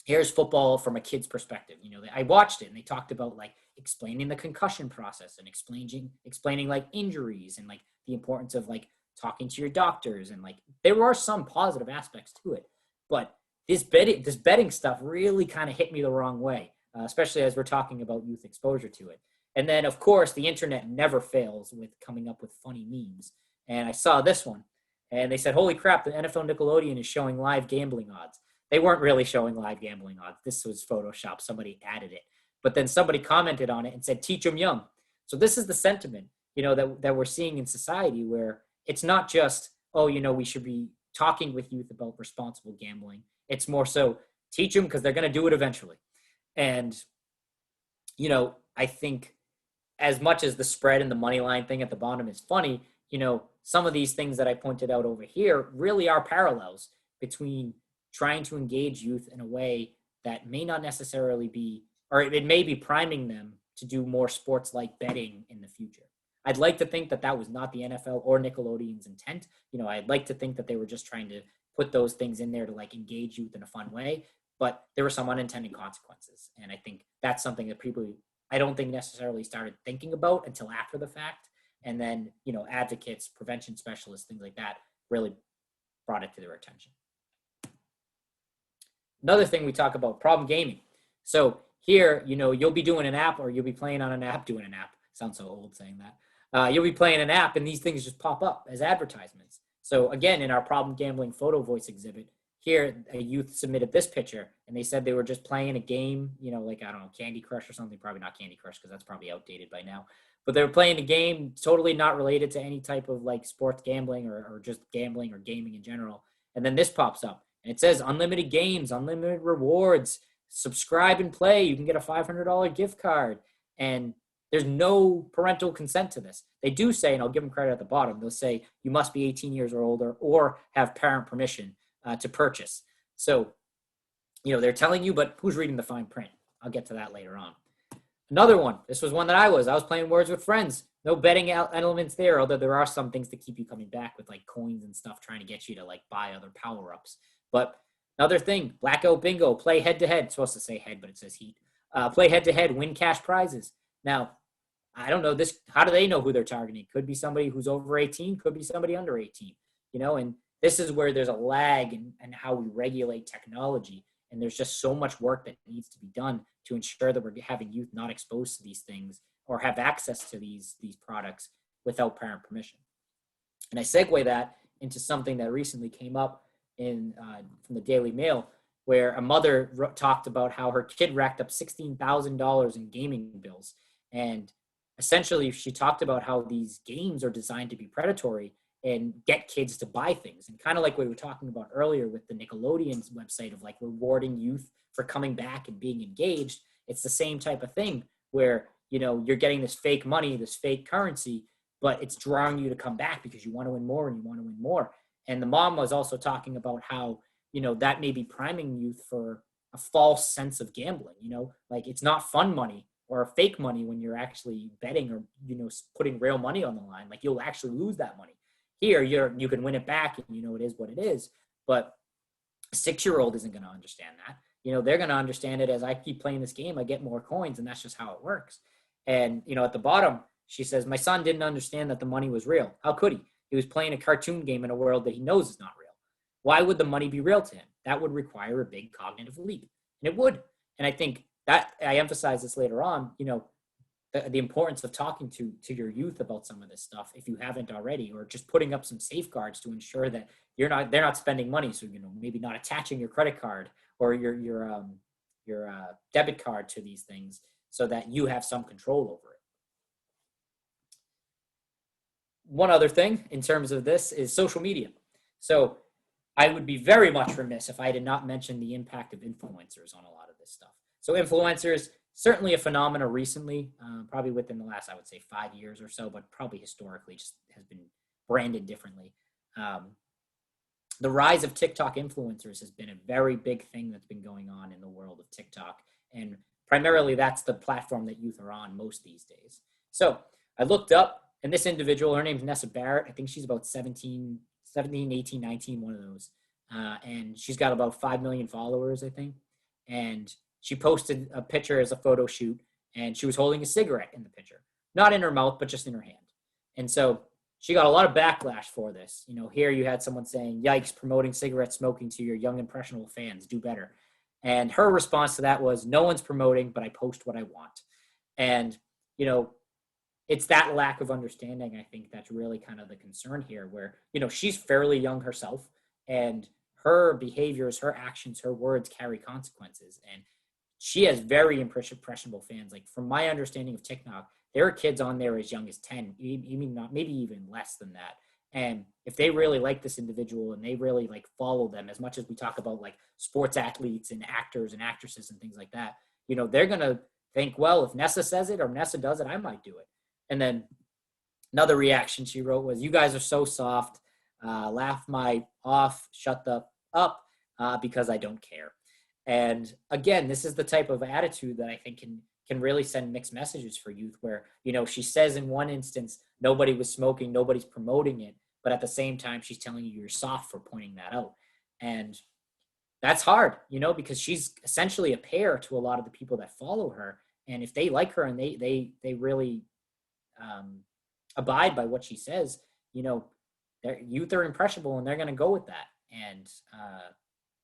A: here's football from a kid's perspective. I watched it and they talked about like explaining the concussion process and explaining like injuries and like the importance of like talking to your doctors. And like, there are some positive aspects to it, but this betting stuff really kind of hit me the wrong way, especially as we're talking about youth exposure to it. And then, of course, the internet never fails with coming up with funny memes. And I saw this one, and they said, "Holy crap, the NFL Nickelodeon is showing live gambling odds." They weren't really showing live gambling odds. This was Photoshop. Somebody added it. But then somebody commented on it and said, "Teach them young." So this is the sentiment, that we're seeing in society, where it's not just, oh, we should be talking with youth about responsible gambling. It's more so teach them because they're going to do it eventually. And, I think as much as the spread and the money line thing at the bottom is funny, some of these things that I pointed out over here really are parallels between trying to engage youth in a way that may not necessarily be, or it may be priming them to do more sports like betting in the future. I'd like to think that that was not the NFL or Nickelodeon's intent. I'd like to think that they were just trying to put those things in there to like engage youth in a fun way, but there were some unintended consequences. And I think that's something that people, I don't think necessarily started thinking about until after the fact. And then, advocates, prevention specialists, things like that really brought it to their attention. Another thing we talk about, problem gaming. So here, you'll be doing an app, or you'll be playing on an app doing an app. Sounds so old saying that. You'll be playing an app and these things just pop up as advertisements. So again, in our problem gambling photo voice exhibit, here a youth submitted this picture and they said they were just playing a game, like, I don't know, Candy Crush or something. Probably not Candy Crush because that's probably outdated by now. But they were playing a game totally not related to any type of like sports gambling or just gambling or gaming in general. And then this pops up and it says unlimited games, unlimited rewards, subscribe and play. You can get a $500 gift card. And there's no parental consent to this. They do say, and I'll give them credit at the bottom, they'll say you must be 18 years or older or have parent permission to purchase. So, they're telling you, but who's reading the fine print? I'll get to that later on. Another one, this was one that I was playing Words with Friends. No betting elements there, although there are some things to keep you coming back with like coins and stuff, trying to get you to like buy other power-ups. But another thing, blackout bingo, play head-to-head. It's supposed to say head, but it says heat. Play head-to-head, win cash prizes. Now, I don't know this. How do they know who they're targeting? Could be somebody who's over 18, could be somebody under 18, and this is where there's a lag in how we regulate technology. And there's just so much work that needs to be done to ensure that we're having youth not exposed to these things or have access to these products without parent permission. And I segue that into something that recently came up from the Daily Mail, where a mother talked about how her kid racked up $16,000 in gaming bills. And essentially, she talked about how these games are designed to be predatory and get kids to buy things. And kind of like what we were talking about earlier with the Nickelodeon's website of like rewarding youth for coming back and being engaged. It's the same type of thing where, you're getting this fake money, this fake currency, but it's drawing you to come back because you want to win more and you want to win more. And the mom was also talking about how, that may be priming youth for a false sense of gambling, like it's not fun money or fake money when you're actually betting or, putting real money on the line. Like you'll actually lose that money. Here, you can win it back and it is what it is. But a 6-year-old isn't going to understand that. They're going to understand it as I keep playing this game, I get more coins, and that's just how it works. And, at the bottom, she says, my son didn't understand that the money was real. How could he? He was playing a cartoon game in a world that he knows is not real. Why would the money be real to him? That would require a big cognitive leap. And it would. And I think that I emphasize this later on, the importance of talking to your youth about some of this stuff, if you haven't already, or just putting up some safeguards to ensure that they're not spending money. So, maybe not attaching your credit card or your debit card to these things so that you have some control over it. One other thing in terms of this is social media. So I would be very much remiss if I did not mention the impact of influencers on a lot of this stuff. So influencers, certainly a phenomenon recently, probably within the last, I would say 5 years or so, but probably historically just has been branded differently. The rise of TikTok influencers has been a very big thing that's been going on in the world of TikTok. And primarily that's the platform that youth are on most these days. So I looked up, and this individual, her name's Nessa Barrett. I think she's about 17, 18, 19, one of those. And she's got about 5 million followers, I think. And she posted a picture as a photo shoot, and she was holding a cigarette in the picture. Not in her mouth, but just in her hand. And so she got a lot of backlash for this. Here you had someone saying, yikes, promoting cigarette smoking to your young, impressionable fans, do better. And her response to that was, no one's promoting, but I post what I want. And, it's that lack of understanding, I think, that's really kind of the concern here, where, she's fairly young herself, and her behaviors, her actions, her words carry consequences. And she has very impressionable fans. Like, from my understanding of TikTok, there are kids on there as young as 10, even not, maybe even less than that. And if they really like this individual and they really like follow them, as much as we talk about like sports athletes and actors and actresses and things like that, they're going to think, well, if Nessa says it or Nessa does it, I might do it. And then another reaction she wrote was, you guys are so soft, laugh my off, shut the up, because I don't care. And again, this is the type of attitude that I think can really send mixed messages for youth, where, she says in one instance, nobody was smoking, nobody's promoting it. But at the same time, she's telling you you're soft for pointing that out. And that's hard, because she's essentially a pair to a lot of the people that follow her. And if they like her and they really abide by what she says, their youth are impressionable and they're going to go with that. And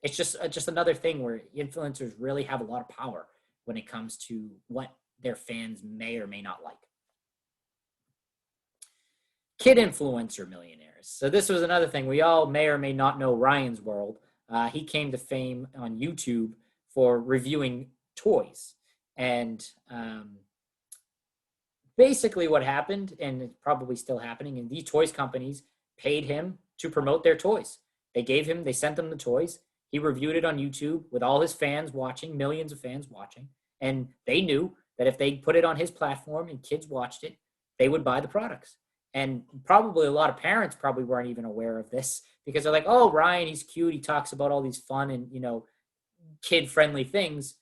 A: it's just another thing where influencers really have a lot of power when it comes to what their fans may or may not like. Kid influencer millionaires. So this was another thing. We all may or may not know Ryan's World. He came to fame on YouTube for reviewing toys. And basically what happened, and it's probably still happening, and these toys companies paid him to promote their toys. They sent him the toys. He reviewed it on YouTube with all his fans watching, millions of fans watching. And they knew that if they put it on his platform and kids watched it, they would buy the products. And probably a lot of parents probably weren't even aware of this, because they're like, oh, Ryan, he's cute. He talks about all these fun and, kid-friendly things.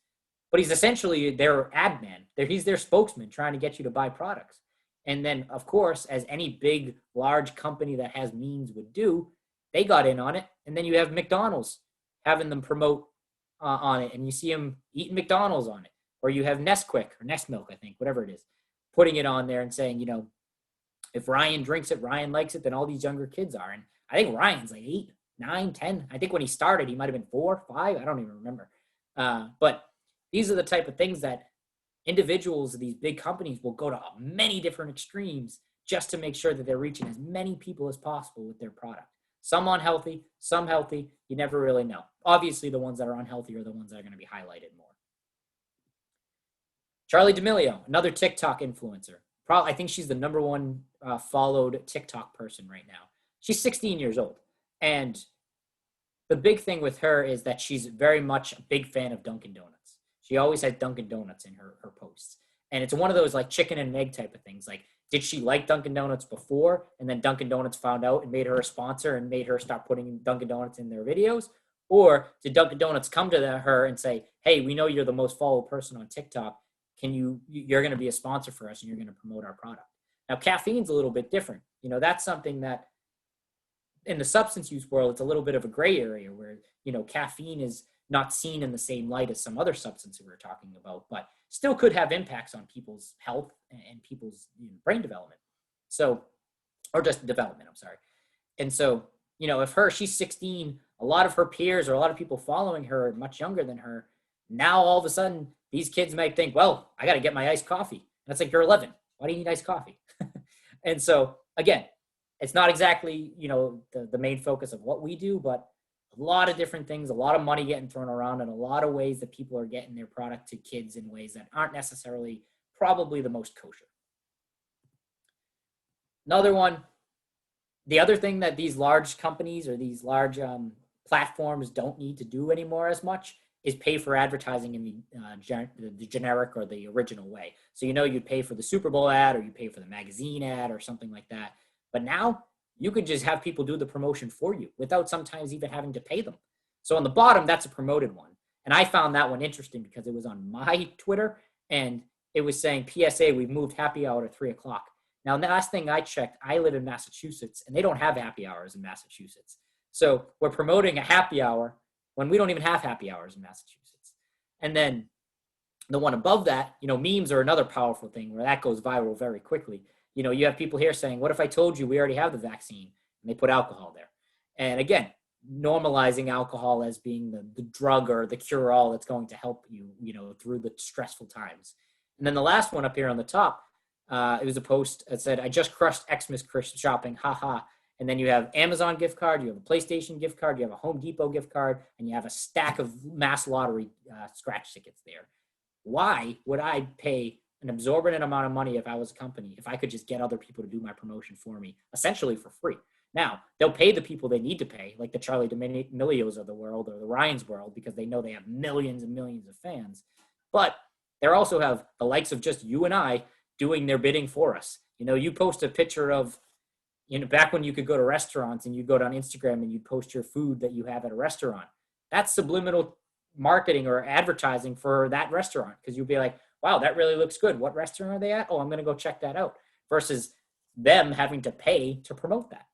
A: But he's essentially their ad man. He's their spokesman trying to get you to buy products. And then, of course, as any big, large company that has means would do, they got in on it. And then you have McDonald's having them promote on it. And you see them eating McDonald's on it. Or you have Nesquik or Nestmilk, I think, whatever it is, putting it on there and saying, if Ryan drinks it, Ryan likes it, then all these younger kids are. And I think Ryan's like 8, 9, 10. I think when he started, he might have been 4, 5. I don't even remember. But these are the type of things that individuals of these big companies will go to many different extremes just to make sure that they're reaching as many people as possible with their product. Some unhealthy, some healthy. You never really know. Obviously, the ones that are unhealthy are the ones that are going to be highlighted more. Charli D'Amelio, another TikTok influencer. I think she's the number one followed TikTok person right now. She's 16 years old. And the big thing with her is that she's very much a big fan of Dunkin' Donuts. She always has Dunkin' Donuts in her posts. And it's one of those like chicken and egg type of things. Like, did she like Dunkin' Donuts before, and then Dunkin' Donuts found out and made her a sponsor and made her start putting Dunkin' Donuts in their videos? Or did Dunkin' Donuts come to her and say, hey, we know you're the most followed person on TikTok. You're going to be a sponsor for us and you're going to promote our product. Now, caffeine's a little bit different. That's something that in the substance use world, it's a little bit of a gray area where, caffeine is not seen in the same light as some other substances we're talking about, but still could have impacts on people's health and people's brain development. So, or just development, I'm sorry. And so, if she's 16, a lot of her peers or a lot of people following her are much younger than her. Now, all of a sudden, these kids might think, well, I got to get my iced coffee. And it's like, you're 11. Why do you need iced coffee? And so, again, it's not exactly, the main focus of what we do, but a lot of different things, a lot of money getting thrown around, and a lot of ways that people are getting their product to kids in ways that aren't necessarily probably the most kosher. Another one, the other thing that these large companies or these large platforms don't need to do anymore as much is pay for advertising in the generic or the original way. So, you'd pay for the Super Bowl ad, or you pay for the magazine ad or something like that. But now you could just have people do the promotion for you without sometimes even having to pay them. So on the bottom, that's a promoted one. And I found that one interesting because it was on my Twitter and it was saying, PSA, we've moved happy hour to 3:00. Now, the last thing I checked, I live in Massachusetts and they don't have happy hours in Massachusetts. So we're promoting a happy hour when we don't even have happy hours in Massachusetts. And then the one above that, memes are another powerful thing where that goes viral very quickly. You know, you have people here saying, what if I told you we already have the vaccine? And they put alcohol there. And again, normalizing alcohol as being the drug or the cure-all that's going to help you, you know, through the stressful times. And then the last one up here on the top, it was a post that said, I just crushed Xmas shopping, haha. And then you have Amazon gift card, you have a PlayStation gift card, you have a Home Depot gift card, and you have a stack of mass lottery scratch tickets there. Why would I pay an exorbitant amount of money if I was a company, if I could just get other people to do my promotion for me, essentially for free? Now, they'll pay the people they need to pay, like the Charlie D'Amelios of the world or the Ryan's world, because they know they have millions and millions of fans. But they also have the likes of just you and I doing their bidding for us. You know, you post a picture of, you know, back when you could go to restaurants and you go down Instagram and you post your food that you have at a restaurant. That's subliminal marketing or advertising for that restaurant, because you'll be like, wow, that really looks good. What restaurant are they at? Oh, I'm going to go check that out, versus them having to pay to promote that.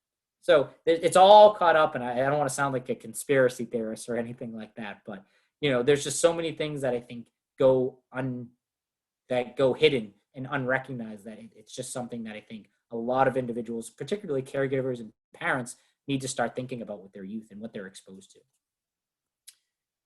A: So it's all caught up, and I don't want to sound like a conspiracy theorist or anything like that, but you know, there's just so many things that I think go hidden and unrecognized, that it's just something that I think a lot of individuals, particularly caregivers and parents, need to start thinking about with their youth and what they're exposed to.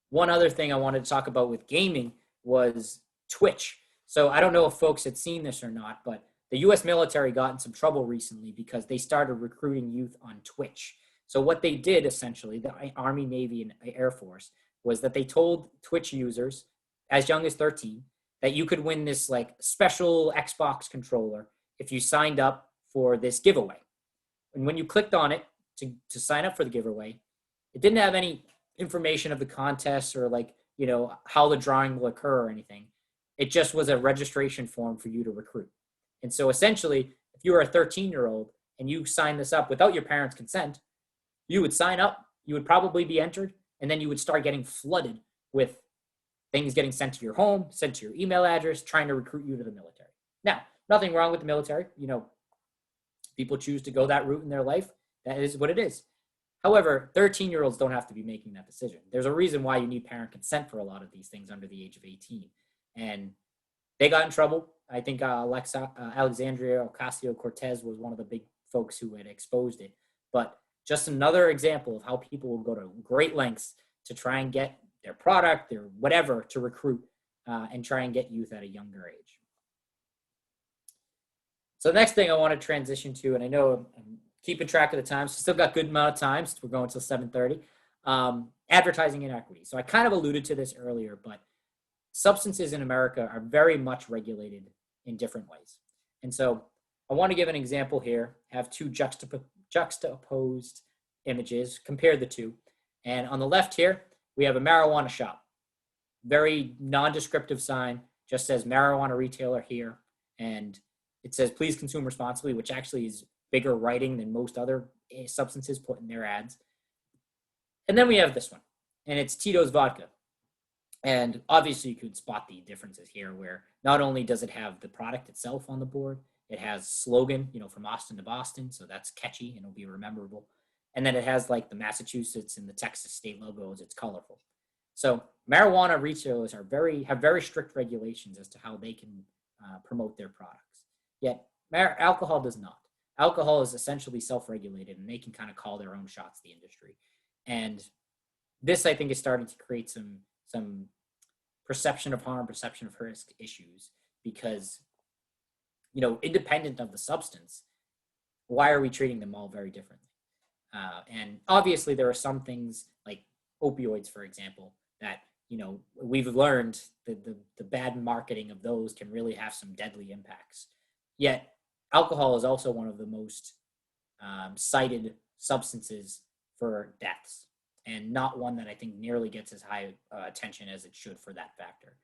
A: One other thing I wanted to talk about with gaming was Twitch. So I don't know if folks had seen this or not, but the U.S. military got in some trouble recently because they started recruiting youth on Twitch. So what they did, essentially, the Army, Navy, and Air Force, was that they told Twitch users as young as 13 that you could win this like special Xbox controller if you signed up for this giveaway. And when you clicked on it to sign up for the giveaway, it didn't have any information of the contest or like, you know, how the drawing will occur or anything. It just was a registration form for you to recruit. And so essentially, if you were a 13-year-old and you signed this up without your parents' consent, you would sign up, you would probably be entered, and then you would start getting flooded with things getting sent to your home, sent to your email address, trying to recruit you to the military. Now, nothing wrong with the military. You know, people choose to go that route in their life. That is what it is. However, 13-year-olds don't have to be making that decision. There's a reason why you need parent consent for a lot of these things under the age of 18. And they got in trouble. I think Alexandria Ocasio-Cortez was one of the big folks who had exposed it. But just another example of how people will go to great lengths to try and get their product, their whatever, to recruit and try and get youth at a younger age. So the next thing I want to transition to, and I know I'm keeping track of the time, so still got a good amount of time, so we're going till 7:30, advertising inequity. So I kind of alluded to this earlier, but substances in America are very much regulated in different ways. And so I want to give an example here, have two juxtaposed images, compare the two. And on the left here, we have a marijuana shop. Very non-descriptive sign, just says marijuana retailer here. And it says, please consume responsibly, which actually is bigger writing than most other substances put in their ads. And then we have this one, and it's Tito's Vodka. And obviously you could spot the differences here, where not only does it have the product itself on the board, it has slogan, you know, from Austin to Boston. So that's catchy and it'll be rememberable. And then it has like the Massachusetts and the Texas state logos. It's colorful. So marijuana retailers have very strict regulations as to how they can promote their products. Yet alcohol does not. Alcohol is essentially self-regulated, and they can kind of call their own shots, the industry. And this, I think, is starting to create some perception of harm, perception of risk issues, because, you know, independent of the substance, why are we treating them all very differently? And obviously there are some things like opioids, for example, that, you know, we've learned that the bad marketing of those can really have some deadly impacts. Yet alcohol is also one of the most cited substances for deaths, and not one that I think nearly gets as high attention as it should for that factor,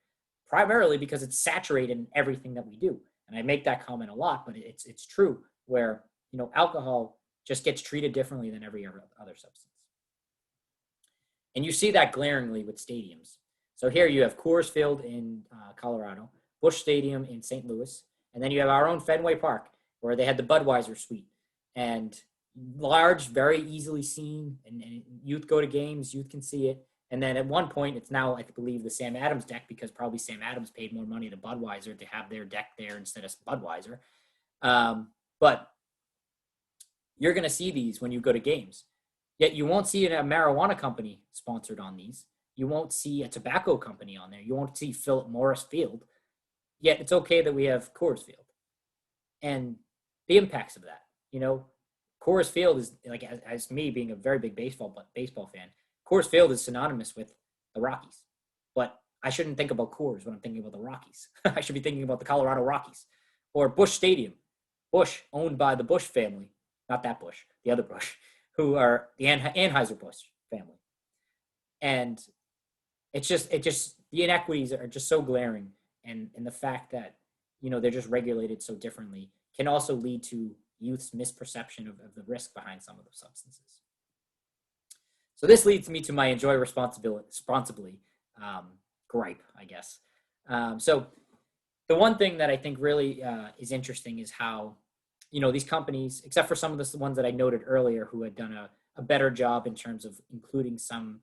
A: primarily because it's saturated in everything that we do. And I make that comment a lot, but it's true, where, you know, alcohol just gets treated differently than every other substance. And you see that glaringly with stadiums. So here you have Coors Field in Colorado, Busch Stadium in St. Louis, and then you have our own Fenway Park, where they had the Budweiser suite. And large, very easily seen, and youth go to games, youth can see it. And then at one point, it's now, I believe, the Sam Adams deck, because probably Sam Adams paid more money to Budweiser to have their deck there instead of Budweiser. But you're going to see these when you go to games. Yet you won't see a marijuana company sponsored on these. You won't see a tobacco company on there. You won't see Philip Morris Field. Yet it's okay that we have Coors Field. And the impacts of that, Coors Field is, like, as me being a very big baseball fan, Coors Field is synonymous with the Rockies. But I shouldn't think about Coors when I'm thinking about the Rockies. I should be thinking about the Colorado Rockies. Or Busch Stadium. Busch, owned by the Busch family. Not that Busch, the other Busch, who are the Anheuser-Busch family. And it just the inequities are just so glaring. And the fact that, they're just regulated so differently can also lead to youth's misperception of the risk behind some of the substances. So this leads me to my enjoy responsibly gripe, I guess. So the one thing that I think really is interesting is how, these companies, except for some of the ones that I noted earlier who had done a better job in terms of including some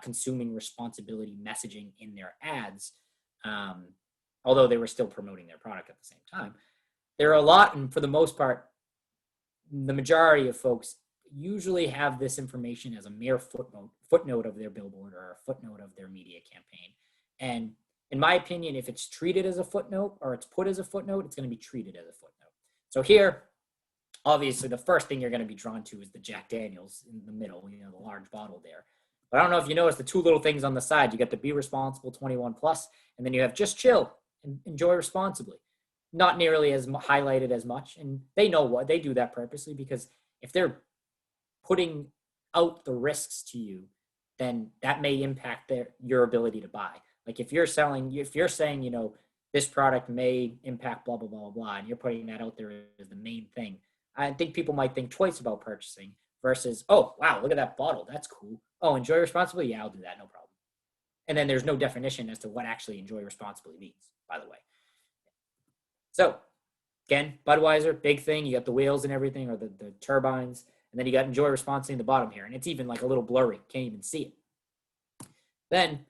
A: consuming responsibility messaging in their ads, although they were still promoting their product at the same time. There are a lot, and for the most part, the majority of folks usually have this information as a mere footnote of their billboard or a footnote of their media campaign. And in my opinion, if it's treated as a footnote or it's put as a footnote, it's going to be treated as a footnote. So here, obviously, the first thing you're going to be drawn to is the Jack Daniels in the middle, the large bottle there. But I don't know if you noticed the two little things on the side. You got the Be Responsible 21 plus, and then you have Just Chill and Enjoy Responsibly. Not nearly as highlighted as much. And they know what they do that purposely, because if they're putting out the risks to you, then that may impact your ability to buy. Like if you're saying, this product may impact blah, blah, blah, blah, blah, and you're putting that out there as the main thing, I think people might think twice about purchasing versus, oh, wow, look at that bottle. That's cool. Oh, enjoy responsibly? Yeah, I'll do that. No problem. And then there's no definition as to what actually enjoy responsibly means, by the way. So, again, Budweiser, big thing. You got the wheels and everything, or the turbines. And then you got enjoy responsibly in the bottom here. And it's even like a little blurry. Can't even see it. Then,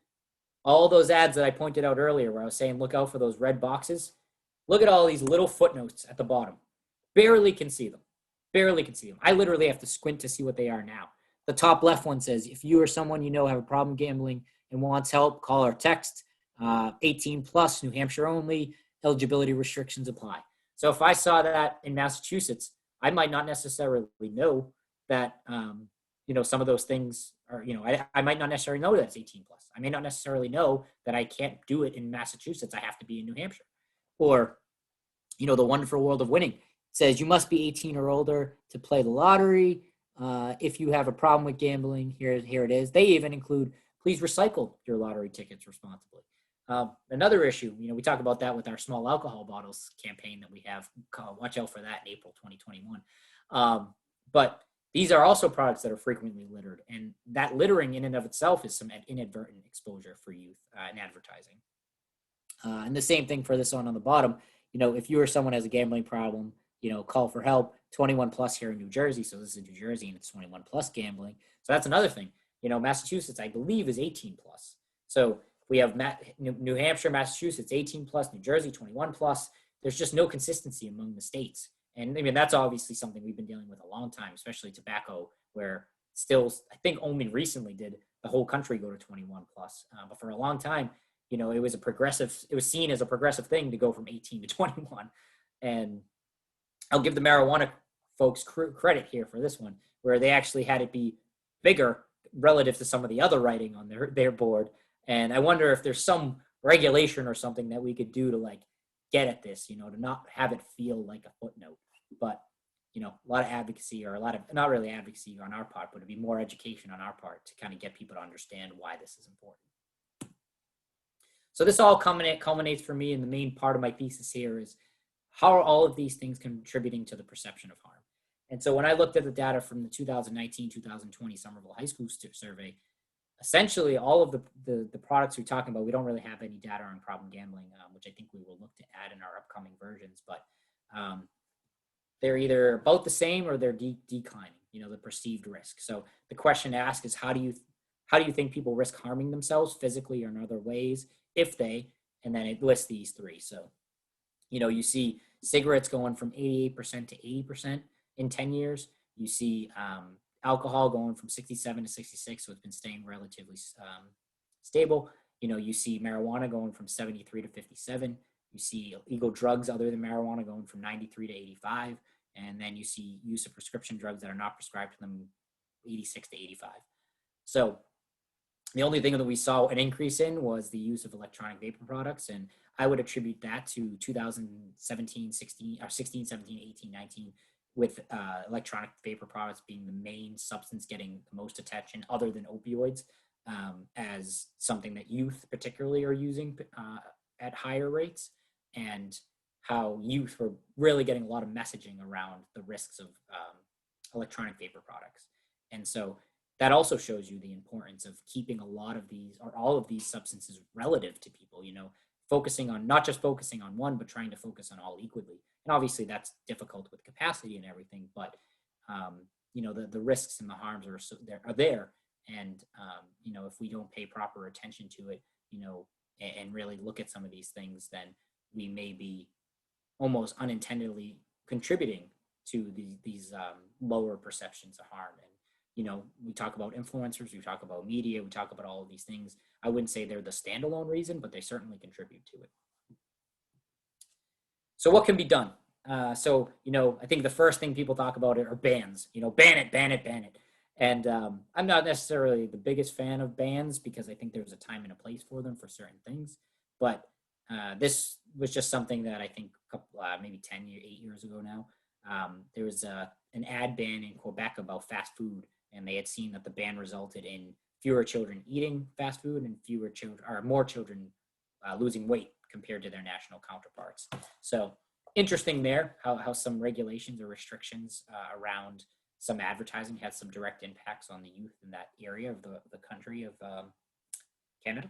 A: all those ads that I pointed out earlier where I was saying look out for those red boxes, look at all these little footnotes at the bottom. Barely can see them. I literally have to squint to see what they are now. The top left one says, if you or someone you know have a problem gambling and wants help, call or text. 18 plus, New Hampshire only. Eligibility restrictions apply. So if I saw that in Massachusetts, I might not necessarily know that, some of those things are, I might not necessarily know that it's 18 plus. I may not necessarily know that I can't do it in Massachusetts. I have to be in New Hampshire. Or, the Wonderful World of Winning says you must be 18 or older to play the lottery. If you have a problem with gambling, here it is. They even include, please recycle your lottery tickets responsibly. Another issue, we talk about that with our small alcohol bottles campaign that we have. Watch out for that in April 2021. But these are also products that are frequently littered, and that littering in and of itself is some inadvertent exposure for youth in advertising. And the same thing for this one on the bottom. If you or someone has a gambling problem, call for help. 21 plus here in New Jersey. So this is New Jersey and it's 21 plus gambling. So that's another thing. Massachusetts, I believe, is 18 plus. So we have New Hampshire, Massachusetts, 18 plus, New Jersey, 21 plus. There's just no consistency among the states. And that's obviously something we've been dealing with a long time, especially tobacco, where still, I think only recently did the whole country go to 21 plus. But for a long time, it was seen as a progressive thing to go from 18 to 21. And I'll give the marijuana folks credit here for this one, where they actually had it be bigger relative to some of the other writing on their board. And I wonder if there's some regulation or something that we could do to get at this, to not have it feel like a footnote. But, a lot of advocacy, or not really advocacy on our part, but to be more education on our part to kind of get people to understand why this is important. So this all culminates for me in the main part of my thesis here is how are all of these things contributing to the perception of harm? And so when I looked at the data from the 2019-2020 Somerville High School survey, essentially all of the products we're talking about, we don't really have any data on problem gambling, which I think we will look to add in our upcoming versions, but they're either about the same or they're declining, the perceived risk. So the question to ask is how do you think people risk harming themselves physically or in other ways if they, and then it lists these three. So, you see cigarettes going from 88% to 80% in 10 years. You see alcohol going from 67 to 66, so it's been staying relatively stable. You see marijuana going from 73 to 57. You see illegal drugs other than marijuana going from 93 to 85. And then you see use of prescription drugs that are not prescribed to them 86 to 85. So the only thing that we saw an increase in was the use of electronic vapor products. And I would attribute that to 2017, 16, or 16, 17, 18, 19, with electronic vapor products being the main substance getting the most attention other than opioids, as something that youth particularly are using at higher rates, and how youth were really getting a lot of messaging around the risks of electronic vapor products. And so that also shows you the importance of keeping a lot of these or all of these substances relative to people, focusing on not just focusing on one, but trying to focus on all equally. And obviously that's difficult with capacity and everything, but the risks and the harms are there. And, if we don't pay proper attention to it, and really look at some of these things, then we may be almost unintendedly contributing to these lower perceptions of harm. And, we talk about influencers, we talk about media, we talk about all of these things. I wouldn't say they're the standalone reason, but they certainly contribute to it. So what can be done? I think the first thing people talk about are bans, ban it, ban it, ban it. And I'm not necessarily the biggest fan of bans because I think there's a time and a place for them for certain things. But this was just something that I think maybe 8 years ago now, there was an ad ban in Quebec about fast food, and they had seen that the ban resulted in fewer children eating fast food and more children losing weight compared to their national counterparts. So interesting there how some regulations or restrictions around some advertising had some direct impacts on the youth in that area of the country of Canada.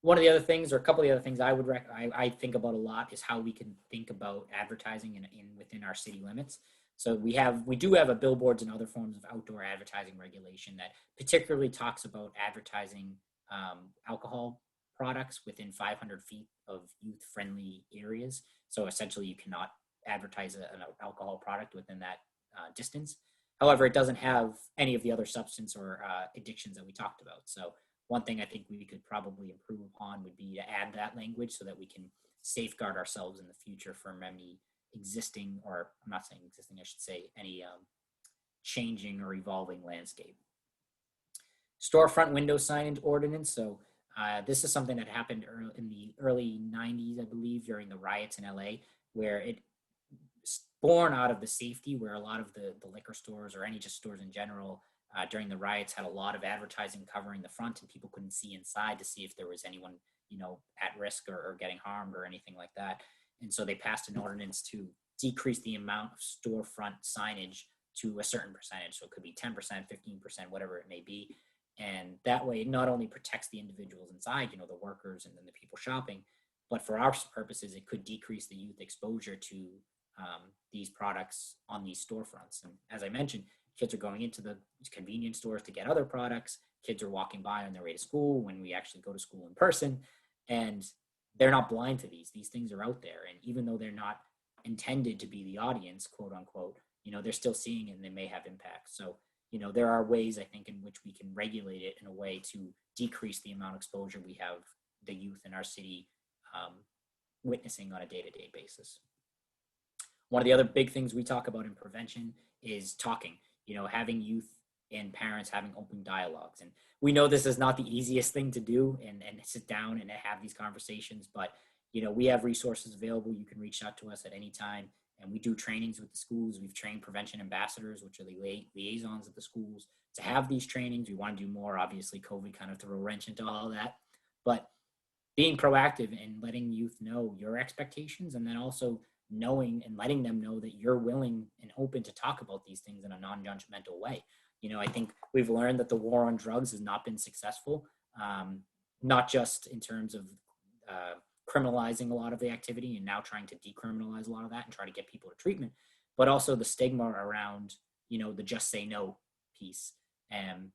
A: One of the other things, or a couple of the other things I think about a lot, is how we can think about advertising within our city limits. So we do have a billboards and other forms of outdoor advertising regulation that particularly talks about advertising alcohol products within 500 feet of youth-friendly areas. So essentially, you cannot advertise an alcohol product within that distance. However, it doesn't have any of the other substance or addictions that we talked about. So one thing I think we could probably improve upon would be to add that language so that we can safeguard ourselves in the future from any existing, or I'm not saying existing, I should say any changing or evolving landscape. Storefront window signage ordinance. So this is something that happened in the early 90s, I believe, during the riots in LA, where it born out of the safety, where a lot of the liquor stores or any just stores in general during the riots had a lot of advertising covering the front, and people couldn't see inside to see if there was anyone at risk or getting harmed or anything like that. And so they passed an ordinance to decrease the amount of storefront signage to a certain percentage. So it could be 10%, 15%, whatever it may be. And that way, it not only protects the individuals inside, the workers and then the people shopping, but for our purposes, it could decrease the youth exposure to these products on these storefronts. And as I mentioned, kids are going into the convenience stores to get other products. Kids are walking by on their way to school when we actually go to school in person, and they're not blind to these. These things are out there. And even though they're not intended to be the audience, quote unquote, they're still seeing it and they may have impact. So, there are ways, I think, in which we can regulate it in a way to decrease the amount of exposure we have the youth in our city witnessing on a day-to-day basis. One of the other big things we talk about in prevention is talking, having youth and parents having open dialogues. And we know this is not the easiest thing to do and sit down and have these conversations, but, we have resources available. You can reach out to us at any time. And we do trainings with the schools. We've trained prevention ambassadors, which are the liaisons at the schools, to have these trainings. We want to do more. Obviously, COVID kind of threw a wrench into all that. But being proactive and letting youth know your expectations, and then also knowing and letting them know that you're willing and open to talk about these things in a non-judgmental way. I think we've learned that the war on drugs has not been successful, not just in terms of criminalizing a lot of the activity and now trying to decriminalize a lot of that and try to get people to treatment, but also the stigma around, the just say no piece. And,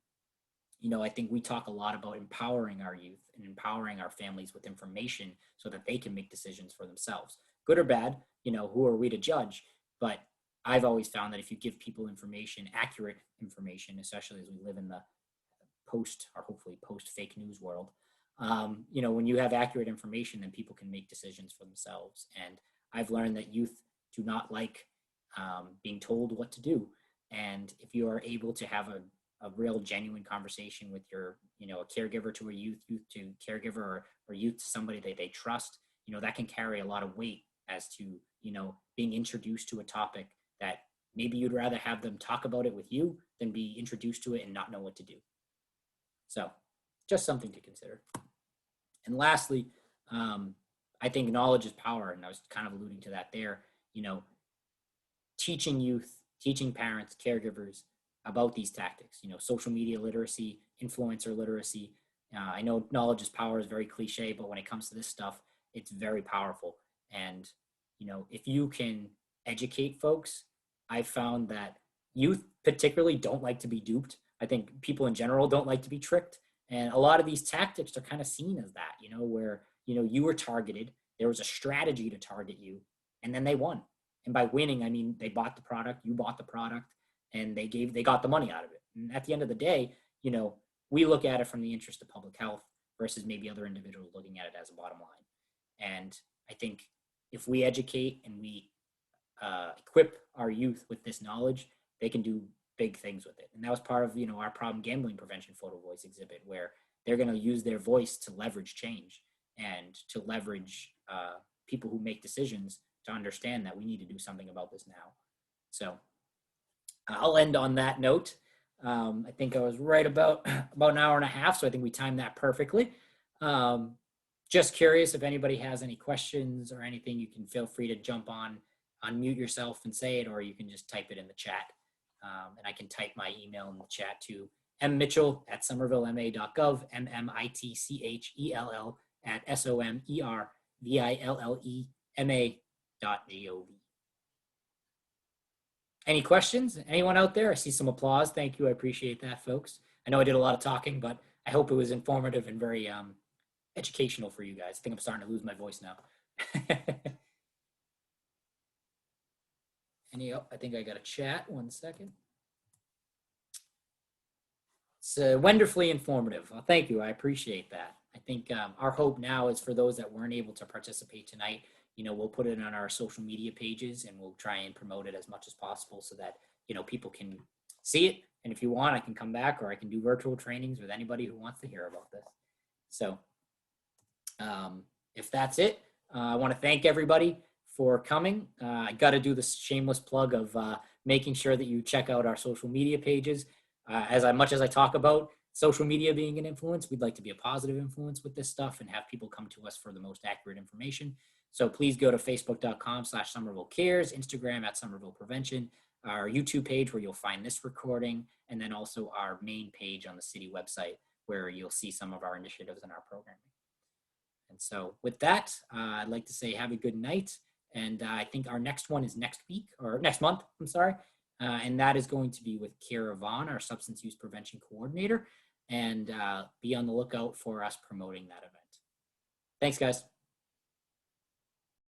A: I think we talk a lot about empowering our youth and empowering our families with information so that they can make decisions for themselves, good or bad. Who are we to judge? But I've always found that if you give people information, accurate information, especially as we live in the post or hopefully post fake news world, when you have accurate information, then people can make decisions for themselves. And I've learned that youth do not like being told what to do. And if you are able to have a real genuine conversation with your, a caregiver to a youth to caregiver, or youth to somebody that they trust, that can carry a lot of weight as to, being introduced to a topic that maybe you'd rather have them talk about it with you than be introduced to it and not know what to do. So just something to consider. And lastly, I think knowledge is power. And I was kind of alluding to that there, teaching youth, teaching parents, caregivers about these tactics, social media literacy, influencer literacy. I know knowledge is power is very cliche, but when it comes to this stuff, it's very powerful. And, if you can educate folks, I've found that youth particularly don't like to be duped. I think people in general don't like to be tricked. And a lot of these tactics are kind of seen as that, where, you were targeted, there was a strategy to target you, and then they won. And by winning, I mean, they bought the product, you bought the product, and they got the money out of it. And at the end of the day, we look at it from the interest of public health versus maybe other individuals looking at it as a bottom line. And I think if we educate and we equip our youth with this knowledge, they can do big things with it. And that was part of, our problem gambling prevention photo voice exhibit, where they're going to use their voice to leverage change and to leverage people who make decisions to understand that we need to do something about this now. So I'll end on that note. I think I was right about an hour and a half, so I think we timed that perfectly. Just curious if anybody has any questions or anything, you can feel free to jump on, unmute yourself and say it, or you can just type it in the chat. And I can type my email in the chat to mmitchell@somervillema.gov, mmitchell@somervillema.gov. Any questions? Anyone out there? I see some applause. Thank you. I appreciate that, folks. I know I did a lot of talking, but I hope it was informative and very educational for you guys. I think I'm starting to lose my voice now. I think I got a chat. 1 second. It's wonderfully informative. Well, thank you. I appreciate that. I think our hope now is for those that weren't able to participate tonight, we'll put it on our social media pages and we'll try and promote it as much as possible so that, people can see it. And if you want, I can come back or I can do virtual trainings with anybody who wants to hear about this. So if that's it, I want to thank everybody for coming. I got to do this shameless plug of making sure that you check out our social media pages. As much as I talk about social media being an influence, we'd like to be a positive influence with this stuff and have people come to us for the most accurate information. So please go to facebook.com/Somerville Cares, Instagram @Somerville Prevention, our YouTube page where you'll find this recording, and then also our main page on the city website where you'll see some of our initiatives and our programming. And so with that, I'd like to say have a good night. And I think our next one is next month, I'm sorry. And that is going to be with Kara Vaughn, our substance use prevention coordinator. And be on the lookout for us promoting that event. Thanks, guys.